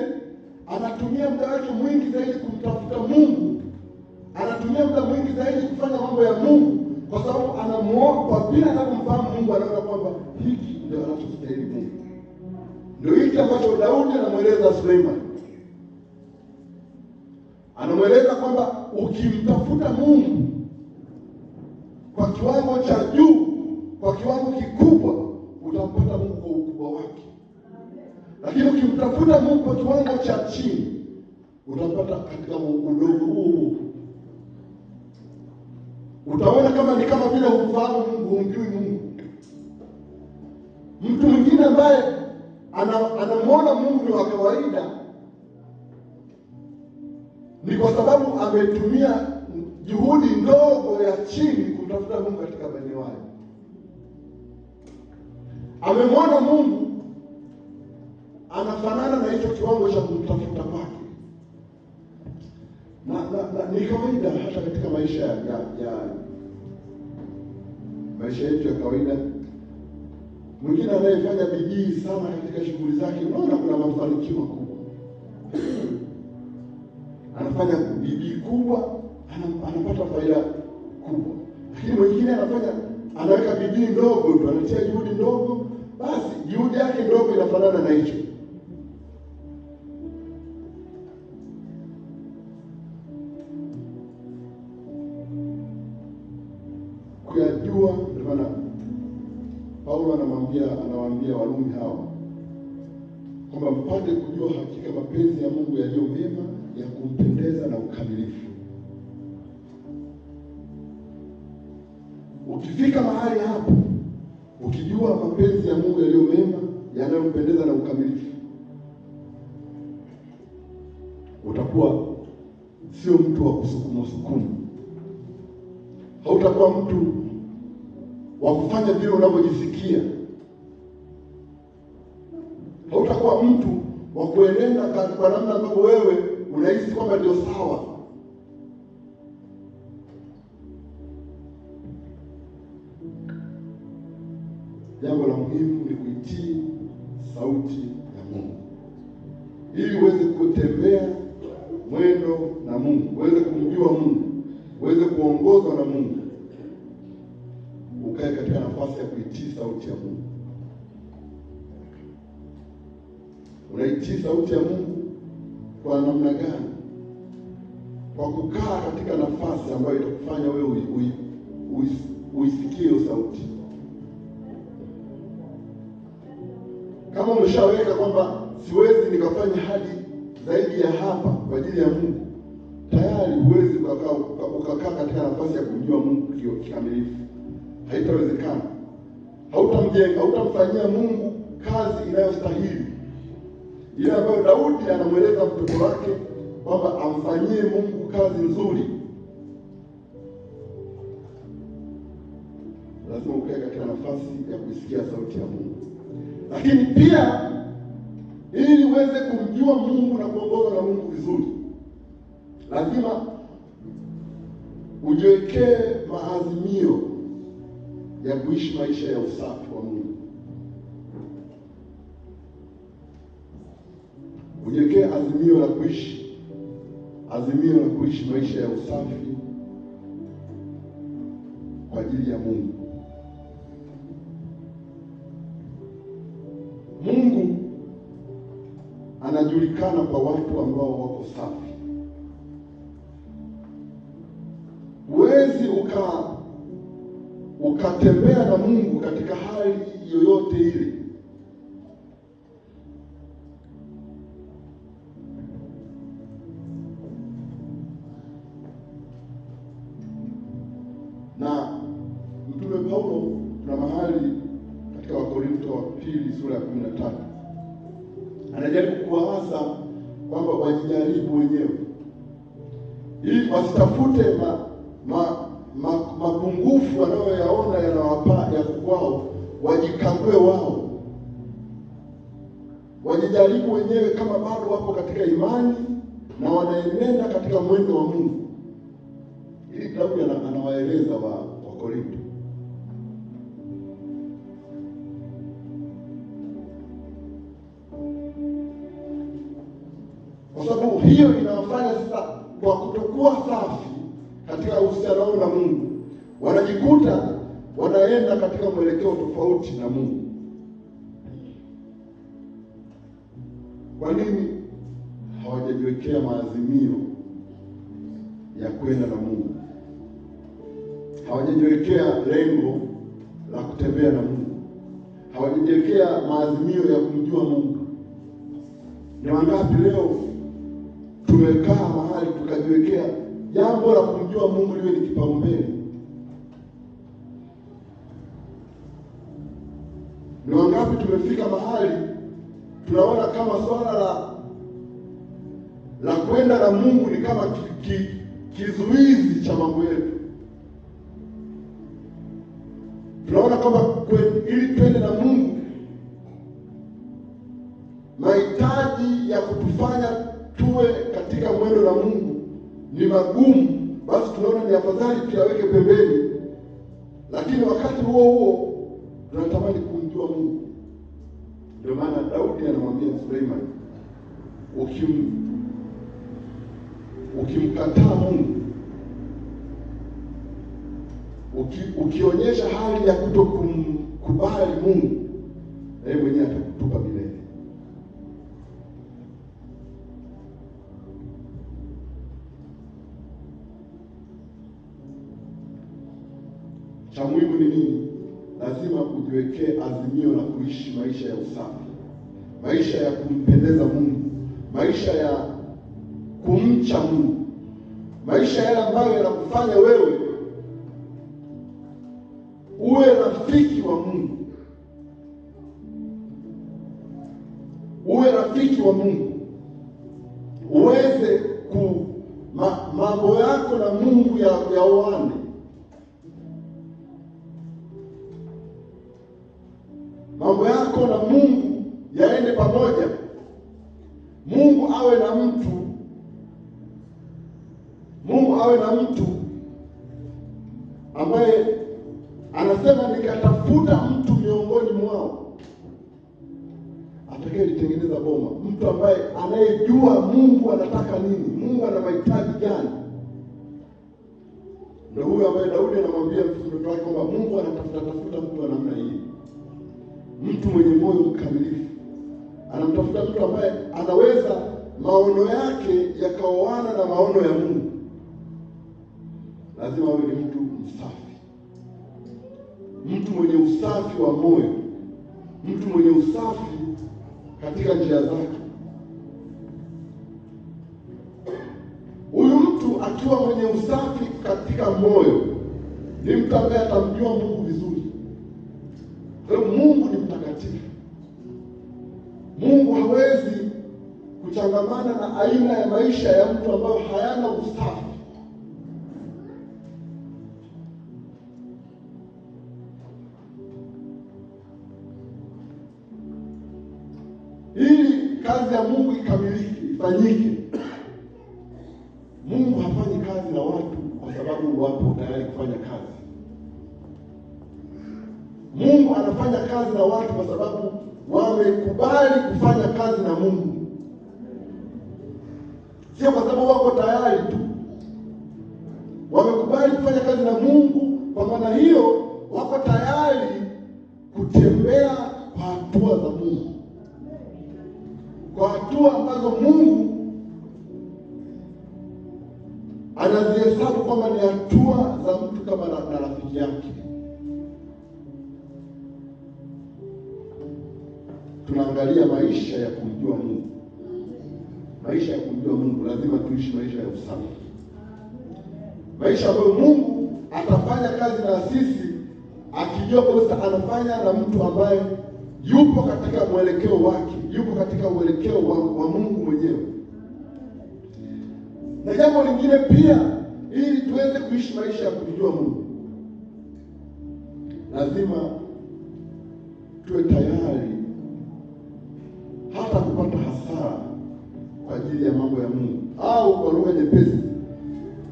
anatumia muda wake mwingi zaidi kumtafuta Mungu, anatumia muda mwingi zaidi kufanya mambo ya Mungu, kwa sababu anamuona, kwa vile anavyomfahamu Mungu, anaona kwamba hiki ndio anachostahili Mungu. Ndio hiki ambacho Daudi anamweleza Suleiman. Anamweleza kwamba ukimtafuta Mungu kwa kiwango cha juu, kwa kiwango kikubwa, utampata Mungu kwa ukubwa wake. Lakini ukimtafuta Mungu kwa kiwango cha chini, utampata katika udogo huo. Utaona kama ni kama vile humfahamu Mungu, humjui Mungu. Mtu mwingine ambaye anamuona Mungu ni wa kawaida, ni kwa sababu ametumia juhudi ndogo ya chini kumtafuta Mungu katika maeneo hayo. Amemwona Mungu anafanana na hicho kiwango cha kumtafuta kwake. Na ni kawaida hata katika maisha maisha yetu ya kawaida. Mwingine anayefanya bidii sana katika shughuli zake, unaona kuna mafanikio makubwa. Anafanya bidii kubwa, anapata faida kubwa. Lakini mwingine anaweka bidii ndogo tu, anatia juhudi ndogo, basi juhudi yake ndogo inafanana na hicho. Kuyajua, ndio maana Paulo anawaambia Warumi hawa kwamba mpate kujua hakika mapenzi ya Mungu yaliyo mema, ya kumpendeza na ukamilifu. Ukifika mahali hapo, ukijua mapenzi ya Mungu yaliyo mema, yanayompendeza na ukamilifu, utakuwa sio mtu wa kusukuma. Hautakuwa mtu wa kufanya vile unavyojisikia. Hautakuwa mtu wa kuenenda kwa namna ambayo wewe unahisi kwamba ndio sawa. Jambo la muhimu ni kuitii sauti ya Mungu, ili uweze kutembea mwendo na Mungu, uweze kumjua Mungu, uweze kuongozwa na Mungu, ukae katika nafasi ya kuitii sauti ya Mungu. Unaitii sauti ya Mungu kwa namna gani? Kwa kukaa katika nafasi ambayo itakufanya wewe uisikie hiyo sauti. Kama umeshaweka kwamba siwezi nikafanya hadi zaidi ya hapa kwa ajili ya Mungu, tayari huwezi ukakaa katika nafasi ya kumjua Mungu kikamilifu. Haitawezekana. Hautamfanyia Mungu kazi inayostahili, ile ambayo Daudi anamweleza mtoto wake kwamba amfanyie Mungu kazi nzuri. Lazima ukae katika nafasi ya kusikia sauti ya Mungu. Lakini pia ili uweze kumjua Mungu na kuongozwa na Mungu vizuri, lazima ujiwekee maazimio ya kuishi maisha ya usafi wa Mungu. Ujiwekee azimio la kuishi maisha ya usafi kwa ajili ya Mungu. Mungu anajulikana kwa watu ambao wako safi. Huwezi ukatembea na Mungu katika hali yoyote ile na Mtume Paulo. Kuna mahali katika Wakorintho wa pili sura ya 13 anajaribu kuwaasa kwamba wajijaribu wenyewe ili wasitafute mapungufu wanayoyaona yanawapa ya kwao, wajikague wao, wajijaribu wenyewe kama bado wapo katika imani na wanaenenda katika mwendo wa Mungu. Ili Daudi anawaeleza wa Korinto. Kwa sababu hiyo inawafanya sasa, kwa kutokuwa safi katika uhusiano wao na Mungu, wanajikuta wanaenda katika mwelekeo tofauti na Mungu. Kwa nini hawajajiwekea maazimio ya kwenda na Mungu? Hawajajiwekea lengo la kutembea na Mungu. Hawajajiwekea maazimio ya kumjua Mungu. Ni wangapi leo tumekaa mahali tukajiwekea jambo la kumjua Mungu liwe ni kipaumbele? Ni wangapi tumefika mahali tunaona kama swala la kwenda na Mungu ni kama kizuizi cha mambo yetu. Tunaona kama ili twende na Mungu, mahitaji ya kutufanya tuwe katika mwendo na Mungu ni magumu, basi tunaona ni afadhali tuyaweke pembeni. Lakini wakati huo huo tunatamani kumjua Mungu. Ndio maana Daudi anamwambia Suleiman, ukimkataa Mungu, ukionyesha hali ya kutokumkubali Mungu, na yeye mwenyewe atakutupa milele. Cha muhimu ni nini? Lazima ujiwekee azimio la kuishi maisha ya usafi, maisha ya kumpendeza Mungu, maisha ya kumcha Mungu, maisha yale ambayo yanakufanya wewe uwe rafiki wa Mungu, uwe rafiki wa Mungu, uweze mambo yako na Mungu yaoane. Mambo yako na Mungu yaende pamoja. Mungu awe na mtu ambaye anasema nikatafuta mtu miongoni mwao atakayelitengeneza boma, mtu ambaye anayejua Mungu anataka nini, Mungu ana mahitaji gani. Ndio huyo ambaye Daudi anamwambia mtoto wake kwamba Mungu anatafuta mtu wa namna hii, mtu mwenye moyo mkamilifu. Anamtafuta mtu ambaye anaweza maono yake yakaoana na maono ya Mungu. Lazima awe ni mtu msafi, mtu mwenye usafi wa moyo, mtu mwenye usafi katika njia zake. Huyu mtu akiwa mwenye usafi katika moyo ni mtu ambaye atamjua Mungu vizuri. Kwa hiyo Mungu ni mtakatifu. Mungu hawezi kuchangamana na aina ya maisha ya mtu ambayo hayana usafi. Ili kazi ya Mungu ikamilike, ifanyike, Mungu hafanyi kazi na watu kwa sababu wapo tayari kufanya kazi. Mungu anafanya kazi na watu kwa sababu wamekubali kufanya kazi na Mungu, sio kwa sababu wako tayari tu. Wamekubali kufanya kazi na Mungu, kwa maana hiyo wako tayari kutembea kwa hatua za Mungu, kwa hatua ambazo Mungu anazihesabu kwamba ni hatua za mtu kama na rafiki yake. Tunaangalia maisha ya kumjua Mungu. Maisha ya kumjua Mungu lazima tuishi maisha ya usafi, maisha ambayo Mungu atafanya kazi na sisi akijua kwamba anafanya na mtu ambaye yupo katika mwelekeo wake, yupo katika mwelekeo wa Mungu mwenyewe. Na jambo lingine pia ili tuweze kuishi maisha ya kumjua Mungu, lazima tuwe tayari hata kupata hasara kwa ajili ya mambo ya Mungu, au kwa lugha nyepesi,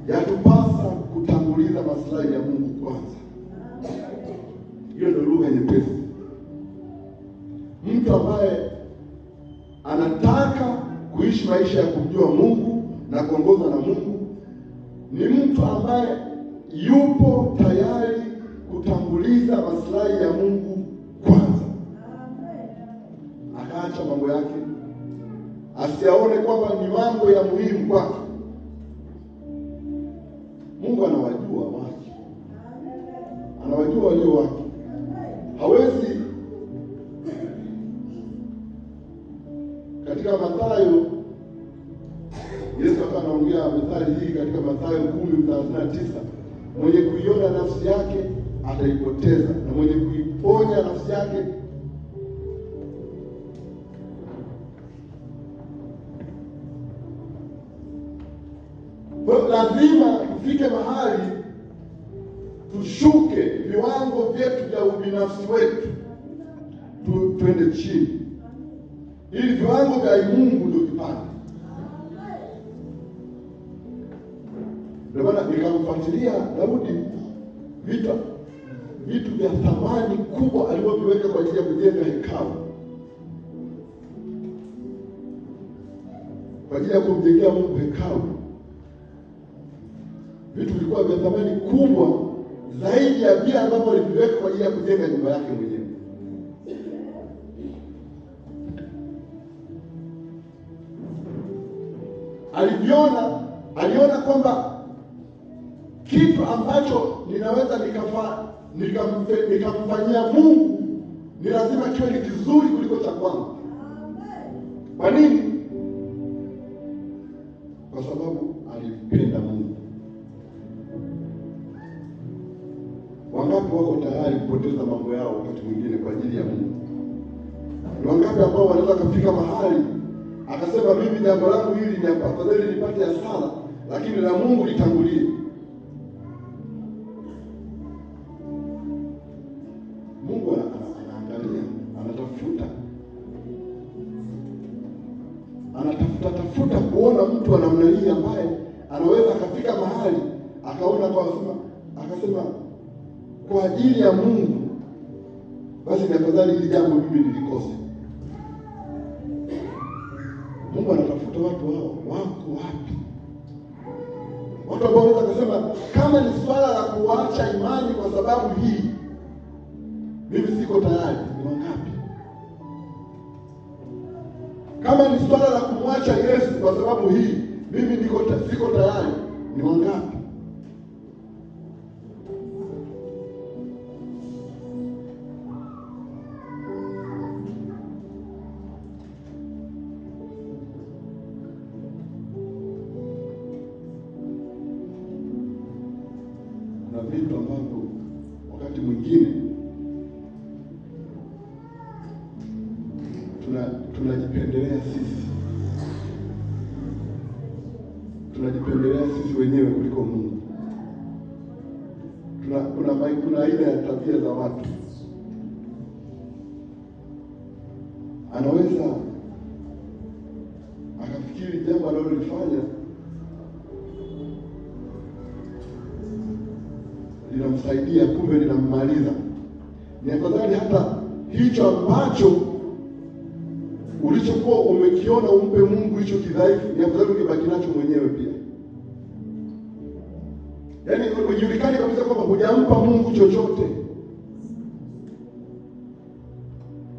yatupasa kutanguliza maslahi ya Mungu kwanza. Hiyo ndio lugha nyepesi. Mtu ambaye anataka kuishi maisha ya kumjua Mungu na kuongozwa na Mungu ni mtu ambaye yupo tayari kutanguliza maslahi ya Mungu kwanza, akaacha mambo yake, asiaone kwamba ni mambo ya muhimu kwake. Mungu anawajua wake, anawajua walio wake. Hawezi. Katika Mathayo, Yesu anaongea methali hii katika Mathayo 10:39, mwenye kuiona nafsi yake ataipoteza, na mwenye kuiponya nafsi yake lazima tufike mahali tushuke viwango vyetu vya ubinafsi wetu, twende chini, ili viwango vya Mungu ndio vipande. Ndio maana nikamfuatilia Daudi, vitu vya thamani kubwa alivyoviweka kwa ajili ya kujenga hekalu, kwa ajili ya kumjengea Mungu hekalu. Vitu vilikuwa vya thamani kubwa zaidi ya vile ambavyo aliviweka kwa ajili ya kujenga nyumba yake mwenyewe. Aliona kwamba kitu ambacho ninaweza nikamfanyia Mungu ni lazima kiwe ni kizuri kuliko cha kwangu. Kwa nini? Kwa sababu alimpenda Mungu. Wangapi wako tayari kupoteza mambo yao wakati mwingine kwa ajili ya Mungu? Ni wangapi ambao wanaweza kufika mahali akasema, mimi jambo langu hili ni afadhali nipate hasara, lakini la Mungu litangulie. Mungu anaangalia, anatafuta kuona mtu wa namna hii ambaye anaweza akafika mahali akaona akasema kwa ajili ya Mungu basi ni afadhali hili jambo mimi nilikose. Mungu anatafuta watu hao. Wako wapi? Watu ambao wanaweza kusema kama ni swala la kuacha imani kwa sababu hii, mimi siko tayari. Ni wangapi? Kama ni swala la kumwacha Yesu kwa sababu hii, mimi siko tayari. Ni wangapi? Vitu ambavyo wakati mwingine tunajipendelea sisi wenyewe kuliko Mungu. Kuna aina ya tabia za watu, anaweza akafikiri jambo analolifanya linamsaidia, kumbe linammaliza. Ni afadhali hata hicho ambacho ulichokuwa umekiona umpe Mungu hicho kidhaifu, ni afadhali ukibaki nacho mwenyewe pia. Yaani ujulikane kabisa kwamba hujampa Mungu chochote.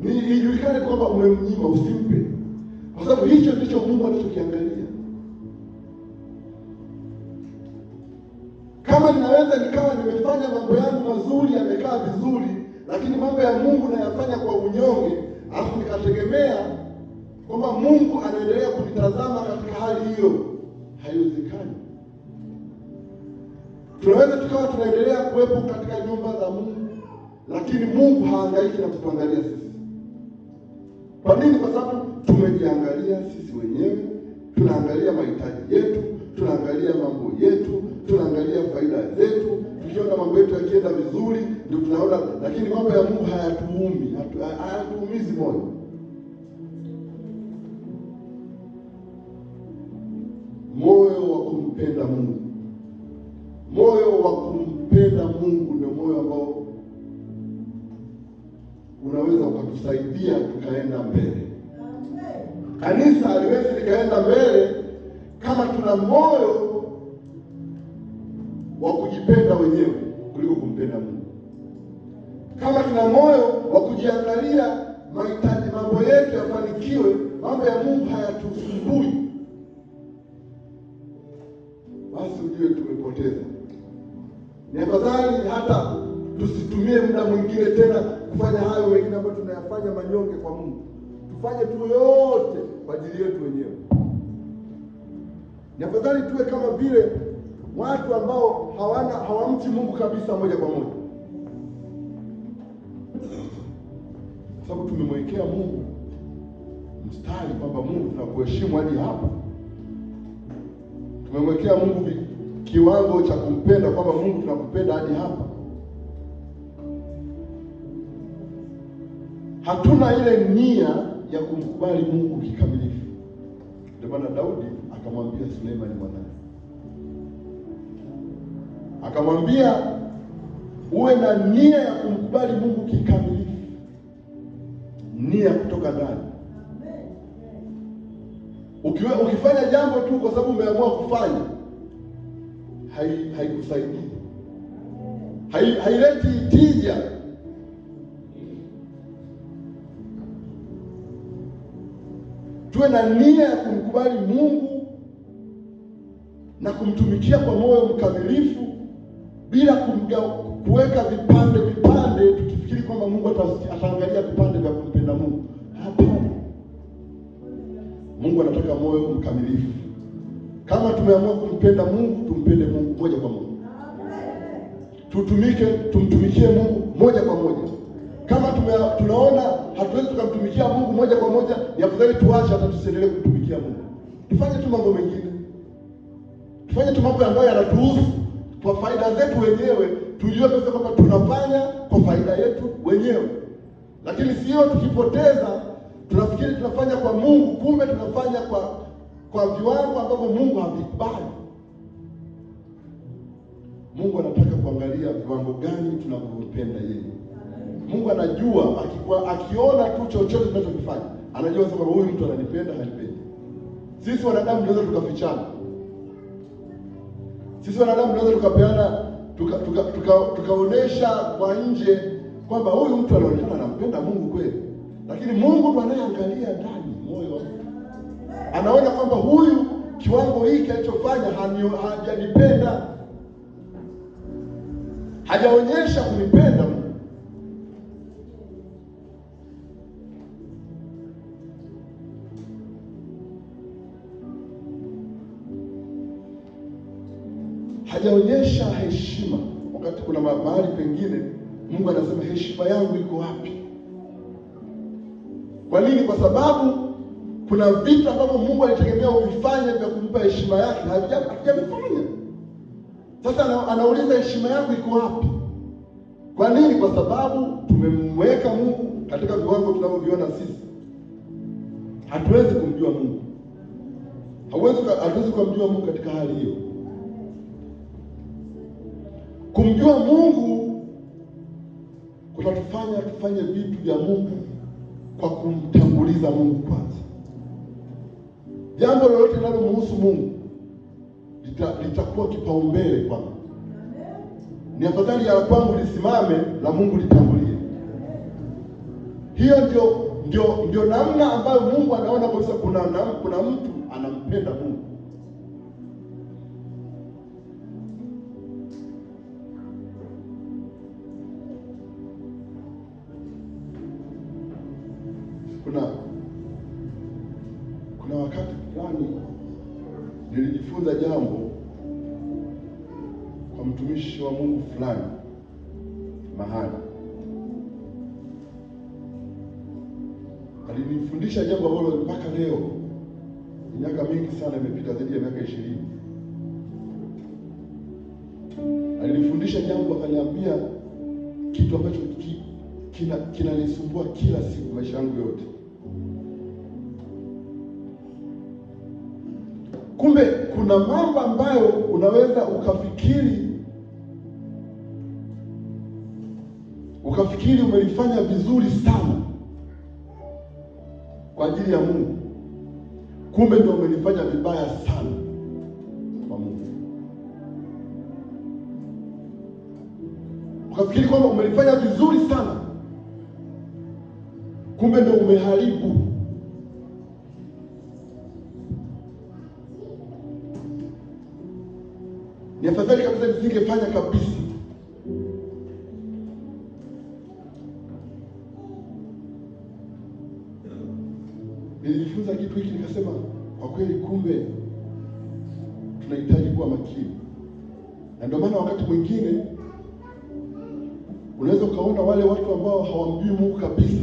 Ni ijulikane kwamba umemnyima, usimpe. Kwa sababu hicho ndicho Mungu anachokiangalia. Kama ninaweza nikawa nimefanya mambo yangu mazuri, yamekaa vizuri, lakini mambo ya Mungu nayafanya kwa unyonge, alafu nikategemea kwamba Mungu anaendelea kunitazama katika hali hiyo, haiwezekani. Tunaweza tukawa tunaendelea kuwepo katika nyumba za Mungu, lakini Mungu haangaiki na kutuangalia sisi. Kwa nini? Kwa sababu tumejiangalia sisi wenyewe, tunaangalia mahitaji yetu, tunaangalia mambo yetu, tunaangalia lakini mambo ya Mungu hayatuumizi moyo. Moyo wa kumpenda Mungu, moyo wa kumpenda Mungu ndio moyo ambao unaweza ukatusaidia tukaenda mbele. Kanisa haliwezi likaenda mbele kama tuna moyo wa kujipenda wenyewe kuliko kumpenda Mungu. Kama tuna moyo wa kujiangalia mahitaji, mambo yetu yafanikiwe, mambo ya Mungu hayatusumbui, basi ujue tumepoteza. Ni afadhali hata tusitumie muda mwingine tena kufanya hayo mengine ambayo tunayafanya manyonge kwa Mungu. Tufanye tu yote kwa ajili yetu wenyewe. Ni afadhali tuwe kama vile watu ambao hawamchi Mungu kabisa moja kwa moja. Sababu tumemwekea Mungu mstari kwamba Mungu tunakuheshimu hadi hapa. Tumemwekea Mungu kiwango cha kumpenda kwamba Mungu tunakupenda hadi hapa. Hatuna ile nia ya kumkubali Mungu kikamilifu. Ndio maana Daudi akamwambia Suleimani mwanae, akamwambia uwe na nia ya kumkubali Mungu kikamilifu, nia kutoka ndani. Ukifanya jambo tu kwa sababu umeamua kufanya, haikusaidii, haileti tija. Tuwe na nia ya kumkubali Mungu na kumtumikia kwa moyo mkamilifu, bila kuweka vipande tukifikiri kwamba Mungu ataangalia vipande vya kumpenda Mungu. Hapana. Mungu anataka moyo mkamilifu. Kama tumeamua kumpenda Mungu, tumpende Mungu moja kwa moja. Tumtumikie Mungu moja kwa moja. Kama tunaona hatuwezi tukamtumikia Mungu moja kwa moja, ni afadhali tuache hata tusiendelee kumtumikia Mungu. Tufanye tu mambo mengine. Tufanye tu mambo ambayo yanatuhusu kwa faida zetu wenyewe, tujue pesa kwamba tunafanya kwa faida yetu wenyewe. Lakini sio tukipoteza tunafikiri tunafanya kwa Mungu, kumbe tunafanya kwa viwango ambavyo Mungu havikubali. Mungu anataka kuangalia viwango gani tunavyompenda yeye. Mungu anajua, akiona tu chochote tunachokifanya, anajua kwamba huyu mtu ananipenda, hanipendi. Sisi wanadamu tunaweza tukafichana. Sisi wanadamu tunaweza tukapeana, tukaonesha kwa nje kwamba huyu mtu anaonekana anampenda Mungu kweli. Lakini Mungu ndiye anayeangalia ndani moyo. Anaona kwamba huyu kiwango hiki alichofanya hajanipenda. Hajaonyesha kunipenda Mungu. Hajaonyesha heshima. Wakati kuna mahali pengine Mungu anasema heshima yangu iko wapi? Kwa nini? Kwa sababu kuna vitu ambavyo Mungu alitegemea uvifanye vya kumpa heshima yake, hajavifanya. Sasa anauliza heshima yangu iko wapi? Kwa nini? Kwa sababu tumemweka Mungu katika viwango tunavyoviona sisi. Hatuwezi kumjua Mungu. Hatuwezi kumjua Mungu katika hali hiyo. Kumjua Mungu kutatufanya tufanye vitu vya Mungu kwa kumtanguliza Mungu kwanza. Jambo lolote linalomhusu Mungu litakuwa kipaumbele kwangu. Ni afadhali ya kwangu lisimame na Mungu litangulie. Hiyo ndio namna ambayo Mungu anaona kabisa kuna mtu anampenda Mungu. Kuna wakati fulani nilijifunza jambo kwa mtumishi wa Mungu fulani mahali. Alinifundisha jambo ambalo mpaka leo, miaka mingi sana imepita, zaidi ya miaka 20. Alinifundisha jambo, akaniambia kitu ambacho kinanisumbua kila siku maisha yangu yote. Kumbe kuna mambo ambayo unaweza ukafikiri umelifanya vizuri sana kwa ajili ya Mungu, kumbe ndio umelifanya vibaya sana kwa Mungu. Ukafikiri kwamba umelifanya vizuri sana, kumbe ndio umeharibu. Ni afadhali kabisa nisingefanya kabisa. Nilijifunza kitu hiki nikasema, kwa kweli kumbe tunahitaji kuwa makini. Na ndio maana wakati mwingine unaweza ukaona wale watu ambao hawamjui Mungu kabisa,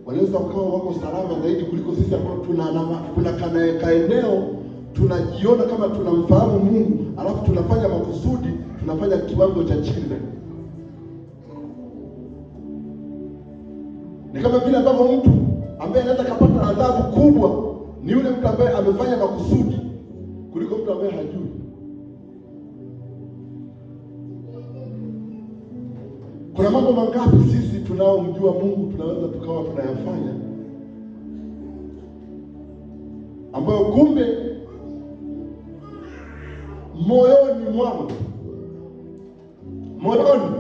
wanaweza wakawa wako salama zaidi kuliko sisi ambao tuna kaeneo tunajiona kama tunamfahamu Mungu, alafu tunafanya makusudi, tunafanya kiwango cha chini. Ni kama vile ambavyo mtu ambaye anaweza kupata adhabu kubwa ni yule mtu ambaye amefanya makusudi kuliko mtu ambaye hajui. Kuna mambo mangapi sisi tunaomjua Mungu tunaweza tukawa tunayafanya ambayo kumbe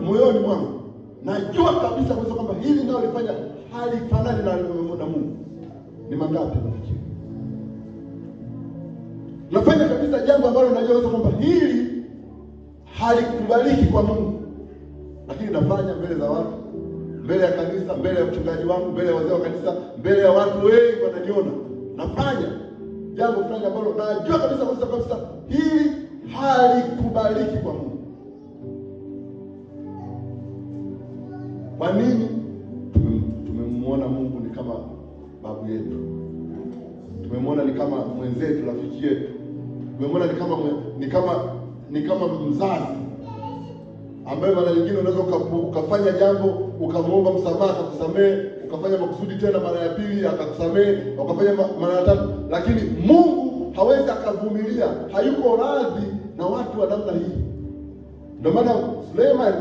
moyoni mwangu najua kabisa kwamba hili ndio lifanya halifanani na Mungu. Ni mangapi nafikiri nafanya kabisa jambo ambalo najua kwamba hili halikubaliki kwa Mungu, lakini nafanya mbele za watu, mbele ya kanisa, mbele ya mchungaji wangu, mbele ya wazee wa kanisa, mbele ya watu wengi wananiona nafanya jambo fulani ambalo najua kabisa hili halikubaliki kwa Mungu. Kwa nini? Tumemwona Mungu ni kama babu yetu, tumemwona ni kama mwenzetu, rafiki yetu, tumemwona ni kama mzazi ambaye mara nyingine unaweza ukafanya jambo ukamwomba msamaha akakusamehe, ukafanya makusudi tena mara ya pili akakusamehe, ukafanya mara ya tatu, lakini Mungu hawezi akavumilia, hayuko radhi na watu wa namna hii. Ndio maana Suleiman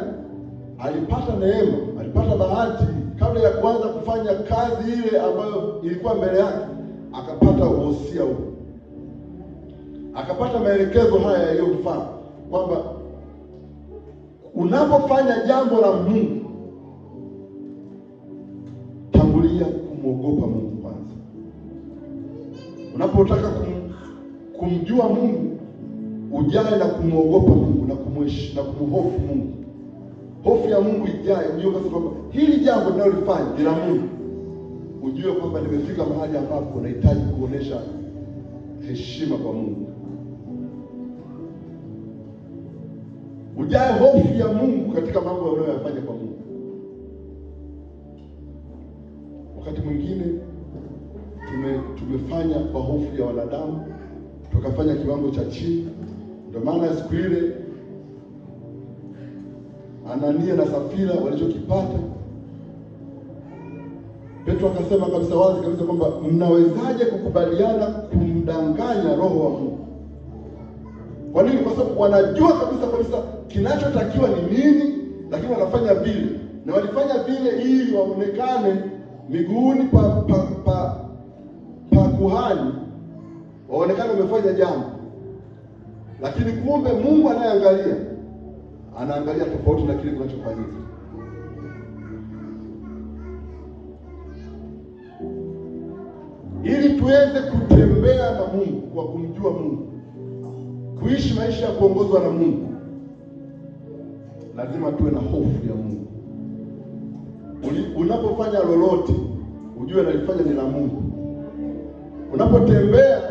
alipata neema, alipata bahati kabla ya kuanza kufanya kazi ile ambayo ilikuwa mbele yake, akapata uhosia huu, akapata maelekezo haya yaliyomfaa kwamba unapofanya jambo la Mungu, tangulia kumwogopa Mungu kwanza. Unapotaka kumjua Mungu, ujae na kumwogopa Mungu na kumheshimu na kumhofu Mungu. Hofu ya Mungu ijae, ujue kwamba hili jambo ninalofanya ni la Mungu. Ujue kwamba nimefika mahali ambapo nahitaji kuonesha heshima kwa Mungu. Ujae hofu ya Mungu katika mambo unayofanya kwa Mungu. Wakati mwingine tumefanya kwa hofu ya wanadamu, tukafanya kiwango cha chini. Ndio maana siku ile Anania na Safira walichokipata, Petro akasema kabisa wazi kabisa kwamba mnawezaje kukubaliana kumdanganya Roho wa Mungu? Kwa nini? Kwa sababu wanajua kabisa kinachotakiwa ni nini, lakini wanafanya vile. Na walifanya vile ili waonekane miguuni pa kuhani, waonekane wamefanya jambo. Lakini kumbe Mungu anaangalia tofauti na kile kinachofanyika. Ili tuweze kutembea na Mungu kwa kumjua Mungu, kuishi maisha ya kuongozwa na Mungu, lazima tuwe na hofu ya Mungu. Unapofanya lolote, ujue nalifanya ni la Mungu. Unapotembea,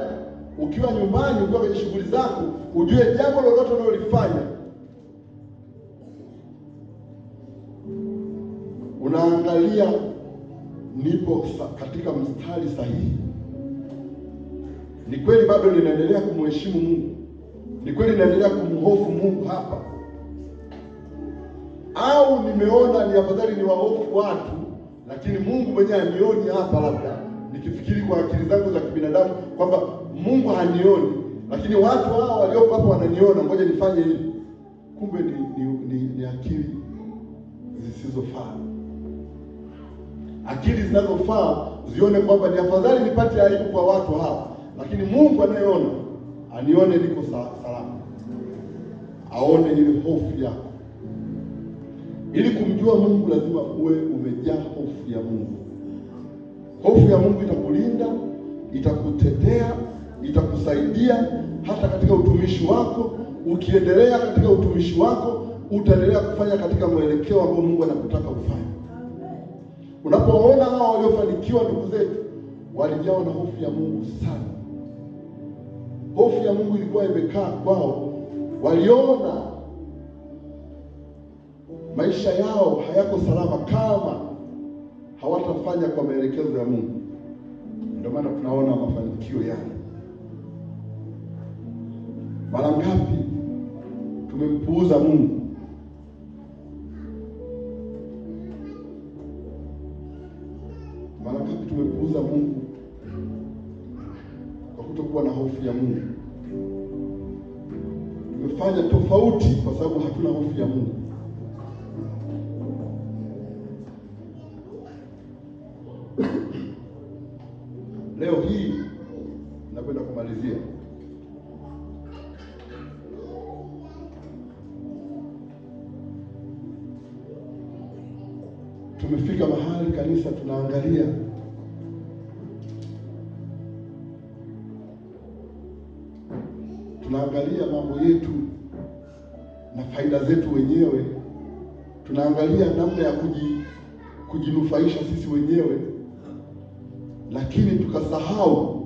ukiwa nyumbani, ukiwa kwenye shughuli zako, ujue jambo lolote unalolifanya unaangalia nipo katika mstari sahihi. Ni kweli bado ninaendelea kumheshimu Mungu? Ni kweli ninaendelea kumhofu Mungu hapa? au nimeona ni afadhali ni wahofu watu, lakini Mungu mwenyewe anioni hapa, labda nikifikiri kwa akili zangu za kibinadamu kwamba Mungu hanioni, lakini watu hao walioko hapa wananiona, ngoja nifanye hivi. Kumbe ni akili zisizofaa. Akili zinazofaa zione kwamba ni afadhali nipate aibu kwa watu hao, lakini Mungu anayeona anione niko salama, aone ile hofu yako. Ili kumjua Mungu lazima uwe umejaa hofu ya Mungu. Hofu ya Mungu itakulinda, itakutetea, itakusaidia hata katika utumishi wako. Ukiendelea katika utumishi wako, utaendelea kufanya katika mwelekeo ambao Mungu anakutaka ufanye. Unapoona hao waliofanikiwa, ndugu zetu, walijawa na hofu ya Mungu sana. Hofu ya Mungu ilikuwa imekaa kwao. Waliona maisha yao hayako salama kama hawatafanya kwa maelekezo ya Mungu. Ndio maana tunaona mafanikio yale. Mara ngapi tumempuuza Mungu? Mara ngapi tumepuuza Mungu kwa kutokuwa na hofu ya Mungu? Tumefanya tofauti kwa sababu hatuna hofu ya Mungu. Leo hii nakwenda kumalizia. Tumefika mahali kanisa tunaangalia mambo yetu na faida zetu wenyewe. Tunaangalia namna ya kujinufaisha sisi wenyewe, lakini tukasahau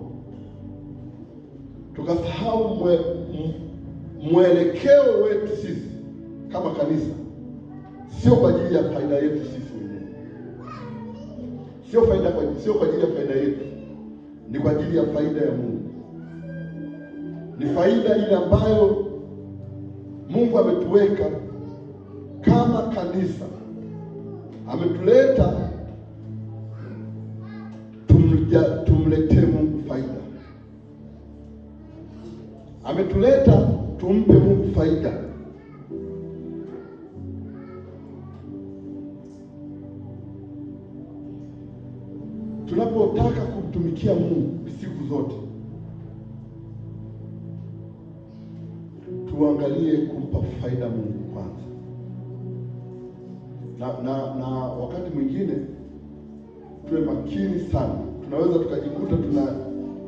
mwelekeo wetu sisi kama kanisa. Sio kwa ajili ya faida yetu sisi wenyewe, sio kwa ajili ya faida yetu, ni kwa ajili ya faida ya Mungu. Ni faida ile ambayo Mungu ametuweka kama kanisa, ametuleta tumletee Mungu faida. Ametuleta tumpe Mungu faida. Tunapotaka kumtumikia Mungu siku zote, tuangalie kumpa faida Mungu kwanza. Na wakati mwingine tuwe makini sana. Tunaweza tukajikuta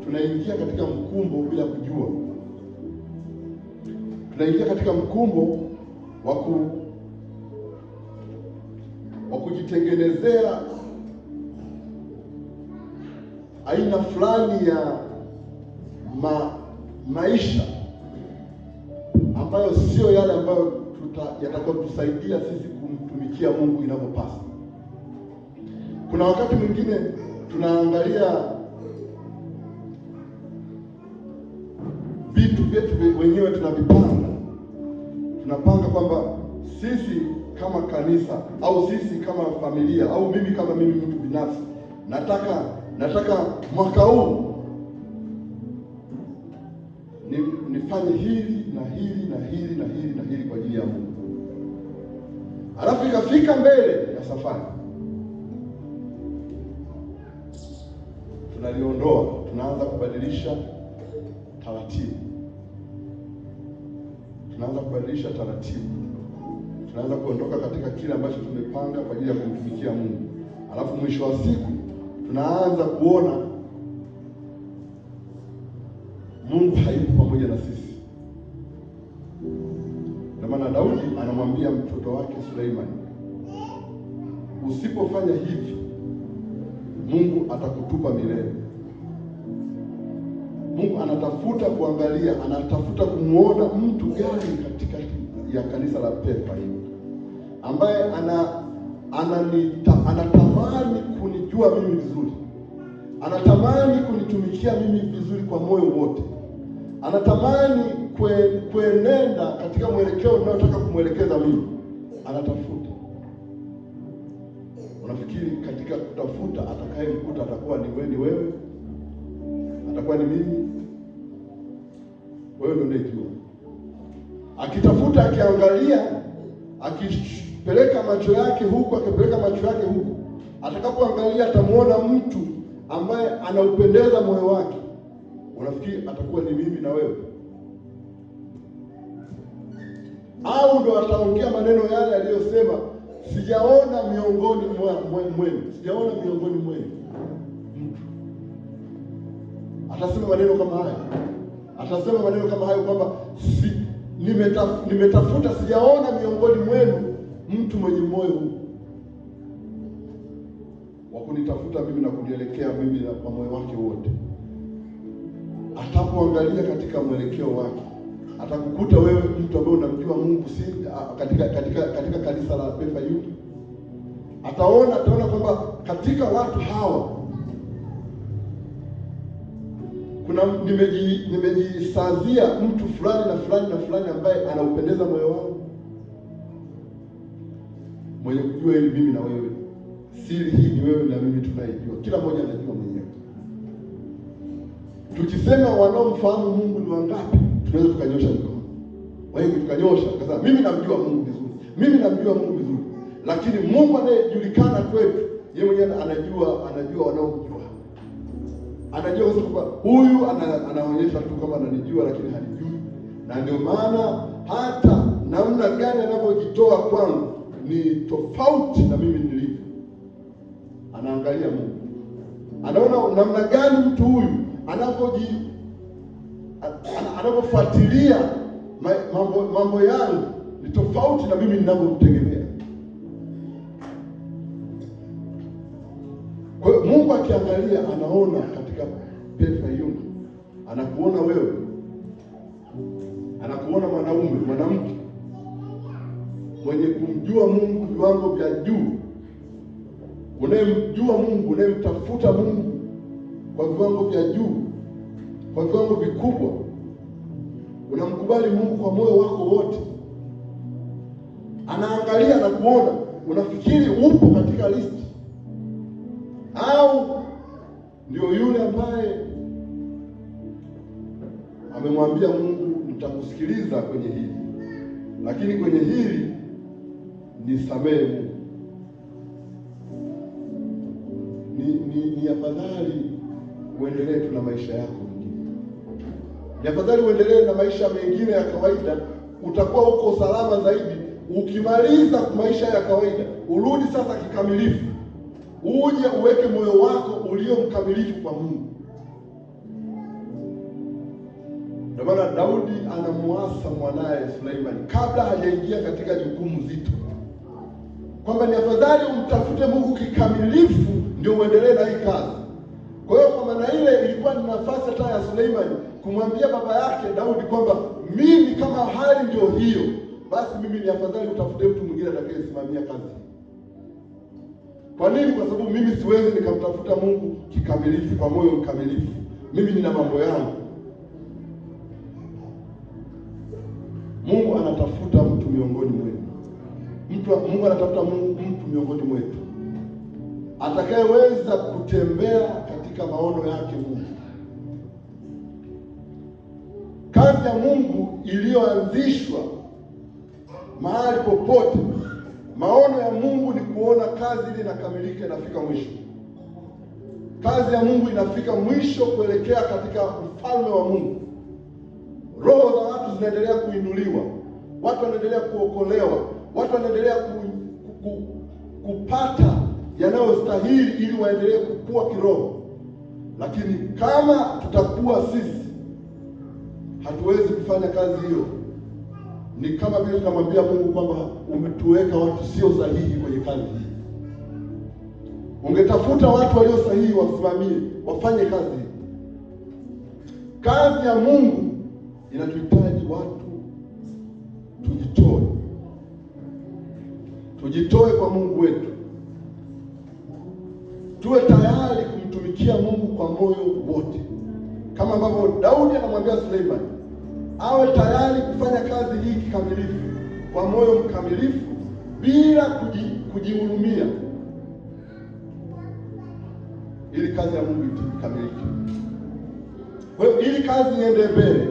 tunaingia katika mkumbo bila kujua. Tunaingia katika mkumbo wa kujitengenezea aina fulani ya maisha ambayo sio yale ambayo yatakayotusaidia sisi kumtumikia Mungu inavyopasa. Kuna wakati mwingine tunaangalia vitu vyetu wenyewe, tunapanga kwamba sisi kama kanisa au sisi kama familia au mimi kama mtu binafsi nataka mwaka huu nifanye hili na hili na hili na hili na hili kwa ajili ya Mungu. Alafu ikafika mbele ya safari, tunaliondoa, tunaanza kubadilisha taratibu. Tunaanza kuondoka katika kile ambacho tumepanga kwa ajili ya kumtumikia Mungu. Alafu mwisho wa siku tunaanza kuona Mungu hayupo pamoja na sisi. Ndio maana Daudi anamwambia mtoto wake Suleiman, usipofanya hivi Mungu atakutupa milele. Mungu anatafuta kuangalia, anatafuta kumuona mtu gani katika ya kanisa la Pepa hili ambaye anatamani kunijua mimi vizuri, anatamani kunitumikia mimi vizuri kwa moyo wote, anatamani kuenenda katika mwelekeo ninayotaka kumwelekeza mimi. Anatafuta katika kutafuta, atakayemkuta atakuwa ni wewe, atakuwa ni mimi. Wewe ndio unajua. Akitafuta, akiangalia, akipeleka macho yake huku, akipeleka macho yake huku, atakapoangalia atamuona mtu ambaye anaupendeza moyo wake. Unafikiri atakuwa ni mimi na wewe? Au ndo ataongea maneno yale aliyosema, sijaona miongoni mwenu, sijaona miongoni mwenu mtu. Atasema maneno kama haya, atasema maneno kama hayo kwamba nimetafuta, sijaona miongoni mwenu mtu mwenye moyo huu wa kunitafuta mimi na kunielekea mimi na kwa moyo wake wote. Atapoangalia katika mwelekeo wake, atakukuta wewe mtu ambaye unamjua Mungu, si katika kanisa la PFIU. Ataona kwamba katika watu hawa kuna nimejisazia mtu fulani na fulani na fulani ambaye anaupendeza moyo wangu. Mwenye kujua ili mimi na wewe, siri hii ni wewe na mimi tunaijua, kila mmoja anajua mwenyewe. Tukisema wanaomfahamu Mungu ni wangapi, tunaweza tukanyosha mkono. Wengi tukanyosha kasema mimi namjua Mungu vizuri, mimi namjua Mungu vizuri. Lakini Mungu anayejulikana kwetu, yeye mwenyewe anajua wanaomjua. Anajua kwamba huyu anaonyesha tu kama ananijua lakini hanijui. Na ndio maana hata namna gani anavyojitoa kwangu ni tofauti na mimi nilivyo. Anaangalia Mungu. Anaona namna gani mtu huyu anapofuatilia mambo yangu ni tofauti na mimi ninavyomtegemea. Kwa hiyo Mungu akiangalia, anaona katika PFIU, anakuona wewe, anakuona mwanaume, mwanamke mwenye kumjua Mungu viwango vya juu, unayemjua Mungu, unayemtafuta Mungu kwa viwango vya juu, kwa viwango vikubwa, unamkubali Mungu kwa moyo wako wote. Anaangalia na kuona, unafikiri upo katika listi, au ndio yule ambaye amemwambia Mungu nitakusikiliza kwenye hili, lakini kwenye hili nisamehe Mungu. Ni afadhali uendelee tu na maisha yako mengine. Ni afadhali uendelee na maisha mengine ya kawaida, utakuwa uko salama zaidi. Ukimaliza maisha ya kawaida, urudi sasa kikamilifu, uje uweke moyo wako ulio mkamilifu kwa Mungu. Ndio maana Daudi anamuasa mwanae Suleimani kabla hajaingia katika jukumu zito, kwamba ni afadhali umtafute Mungu kikamilifu ndio uendelee na hii kazi. Kwa hiyo kwa maana ile ilikuwa ni nafasi hata ya Suleimani kumwambia baba yake Daudi kwamba mimi kama hali ndio hiyo, basi mimi ni afadhali utafute mtu mwingine atakayesimamia kazi. Kwa nini? Kwa sababu mimi siwezi nikamtafuta Mungu kikamilifu, kwa moyo mkamilifu. Mimi nina mambo yangu. Mungu anatafuta mtu miongoni mwetu. Mungu anatafuta mtu miongoni mwetu atakayeweza kutembea katika maono yake Mungu. Kazi ya Mungu iliyoanzishwa mahali popote, maono ya Mungu ni kuona kazi ile inakamilika, inafika mwisho. Kazi ya Mungu inafika mwisho kuelekea katika ufalme wa Mungu. Roho za watu zinaendelea kuinuliwa, watu wanaendelea kuokolewa, watu wanaendelea kupata yanayostahili ili waendelee kukua kiroho. Lakini kama tutakuwa sisi hatuwezi kufanya kazi hiyo, ni kama vile tunamwambia Mungu kwamba umetuweka watu sio sahihi kwenye kazi hii. Ungetafuta watu walio sahihi wasimamie, wafanye kazi hii. Kazi ya Mungu inatuhitaji watu tujitoe kwa Mungu wetu, tuwe tayari kumtumikia Mungu kwa moyo wote, kama ambavyo Daudi anamwambia Suleimani awe tayari kufanya kazi hii kikamilifu, kwa moyo mkamilifu, bila kujihurumia. ili kazi ya Mungu ikamilike. Kwa hiyo ili kazi iende mbele,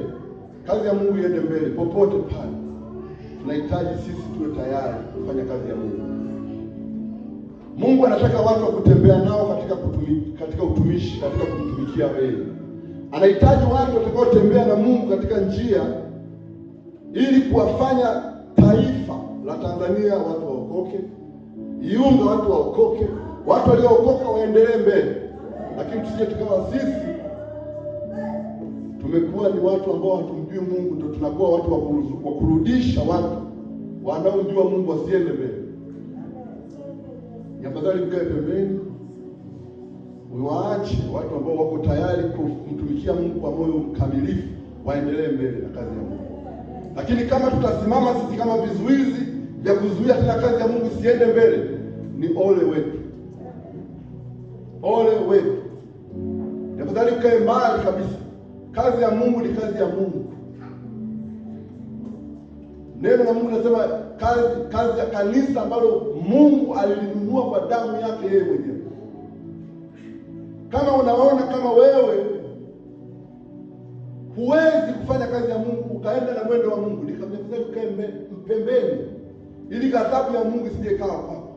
kazi ya Mungu iende mbele popote pale, tunahitaji sisi tuwe tayari kufanya kazi ya Mungu. Mungu anataka watu wa kutembea nao katika utumishi, katika kumtumikia yeye. Anahitaji watu watakaotembea na Mungu katika njia ili kuwafanya taifa la Tanzania watu waokoke, Iunga watu waokoke, watu waliookoka waendelee mbele. Lakini tusije tukawa sisi tumekuwa ni watu ambao hatumjui Mungu, ndio tunakuwa watu wa kurudisha watu wanaojua Mungu wasiende mbele. Afadhali mkae pembeni, uwaache watu ambao wako tayari kumtumikia Mungu kwa moyo mkamilifu waendelee mbele na kazi ya Mungu. Lakini kama tutasimama sisi kama vizuizi vya kuzuia tena kazi ya Mungu isiende mbele, ni ole wetu. Ole wetu. Afadhali ukae mbali kabisa. Kazi ya Mungu ni kazi ya Mungu. Neno la Mungu linasema kazi ya kanisa ambalo Mungu alilinunua kwa damu yake yeye mwenyewe. Kama unaona kama wewe huwezi kufanya kazi ya Mungu ukaenda na mwendo wa Mungu, nikamwambia ukae pembeni ili ghadhabu ya Mungu isije ikawa kwako.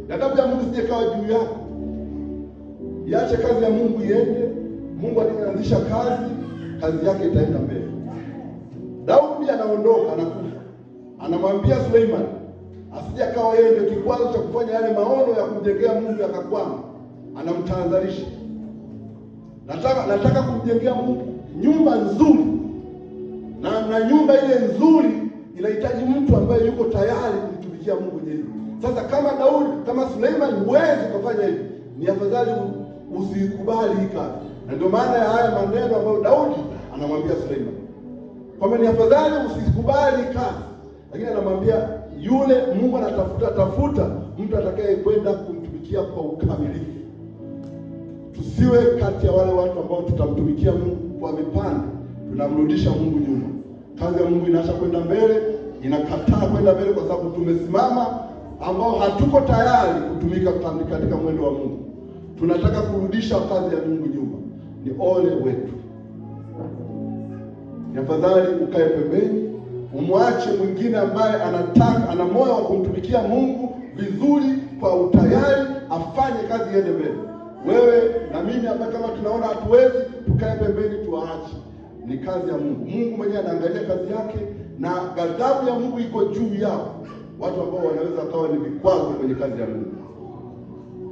Ghadhabu ya Mungu isije ikawa juu yako. Iache kazi ya Mungu iende. Mungu alianzisha kazi yake itaenda mbele. Daudi anaondoka, anakufa. Anamwambia Suleiman asije akawa yeye ndio kikwazo cha kufanya yale maono ya kumjengea Mungu akakwama. Anamtahadharisha. Nataka kumjengea Mungu nyumba nzuri. Na nyumba ile nzuri inahitaji mtu ambaye yuko tayari kumtumikia Mungu yeye. Sasa kama Daudi, kama Suleiman huwezi kufanya hivi, ni afadhali usikubali hii kazi. Na ndio maana ya haya maneno ambayo Daudi anamwambia Suleiman. Kwamba ni afadhali usikubali kazi. Lakini anamwambia yule Mungu anatafuta mtu atakaye kwenda kumtumikia kwa ukamilifu. Tusiwe kati ya wale watu ambao tutamtumikia Mungu kwa mipanda, tunamrudisha Mungu nyuma. Kazi ya Mungu inaacha kwenda mbele, inakataa kwenda mbele kwa sababu tumesimama ambao hatuko tayari kutumika katika mwendo wa Mungu. Tunataka kurudisha kazi ya Mungu nyuma. Ni ole wetu. Ni afadhali ukae pembeni, umwache mwingine ambaye ana moyo wa kumtumikia Mungu vizuri kwa utayari, afanye kazi iende mbele. Wewe na mimi ambaye kama tunaona hatuwezi, tukae pembeni tuache. Ni kazi ya Mungu. Mungu mwenyewe anaangalia kazi yake na ghadhabu ya Mungu iko juu yao. Watu ambao wanaweza kawa ni vikwazo kwenye kazi ya Mungu.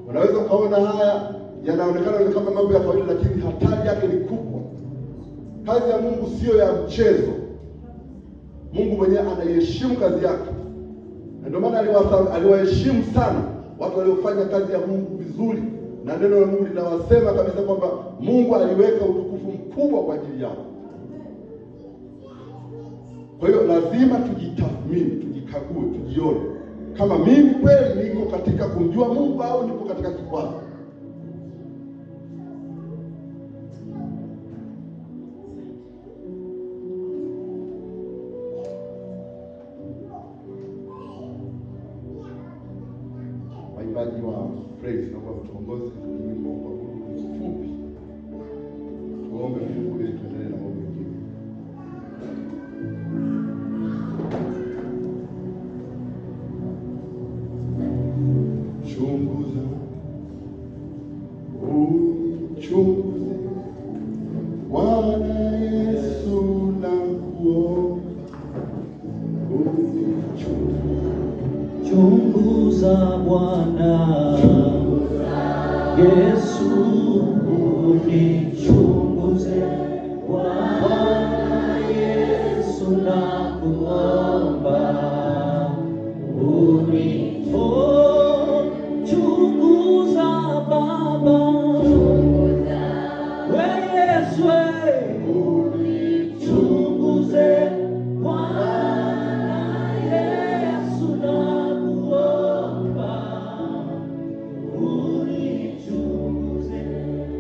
Wanaweza kaona haya yanaonekana kama mambo ya kawaida, lakini hatari yake ni kubwa. Kazi ya Mungu sio ya mchezo. Mungu mwenyewe anaiheshimu kazi yake. Na ndio maana aliwaheshimu sana watu waliofanya kazi ya Mungu vizuri. Na neno la Mungu linawasema kabisa kwamba Mungu aliweka utukufu mkubwa kwa ajili yao. Kwa hiyo lazima tujitathmini, tujikague, tujione kama mimi kweli niko katika kumjua Mungu au niko katika kikwazo. Waimbaji wa praise na kwa mtongozi wimbo kwa mfupi. Tuombe Mungu ili tuendelee na mambo mengine. Chunguza, uchunguze, Bwana Yesu nakuomba. Chunguza Bwana Yesu, unichunguze Bwana Yesu nakuomba. Chunguza Baba, we Yesu, unichunguze Bwana Yesu nakuomba. Unichunguze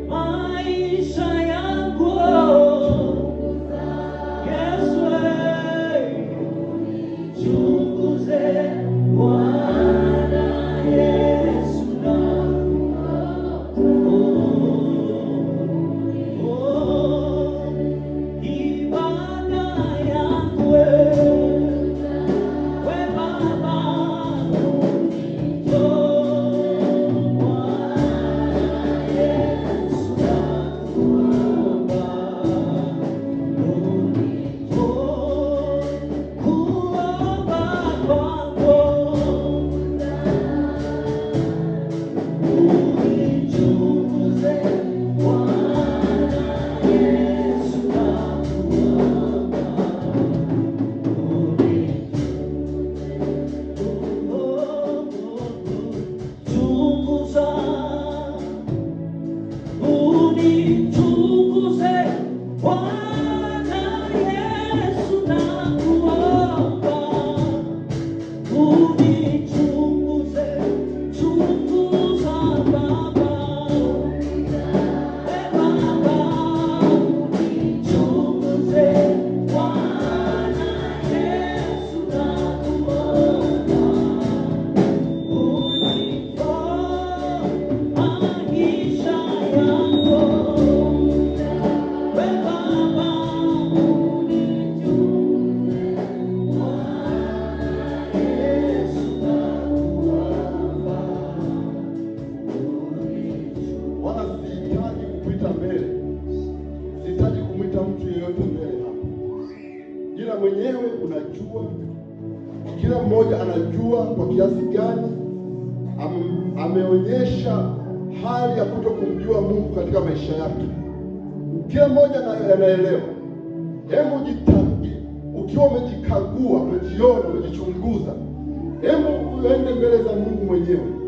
maisha yangu Yesu, unichunguze Bwana nakuomba unichunguze, chunguza Baba. Baba, unichunguze, Bwana Yesu nakuomba. Unipo maisha yako. Baba, Bwana, sihitaji kupita mbele, sihitaji kumwita mtu yeyote mbele hapa, ila mwenyewe unajua, kila mmoja anajua kwa kiasi gani ameonyesha hali ya kuto kumjua Mungu katika maisha yake. Kila mmoja anaelewa. Hebu jitangi, ukiwa umejikagua, umejiona, umejichunguza, hebu uende mbele za Mungu mwenyewe.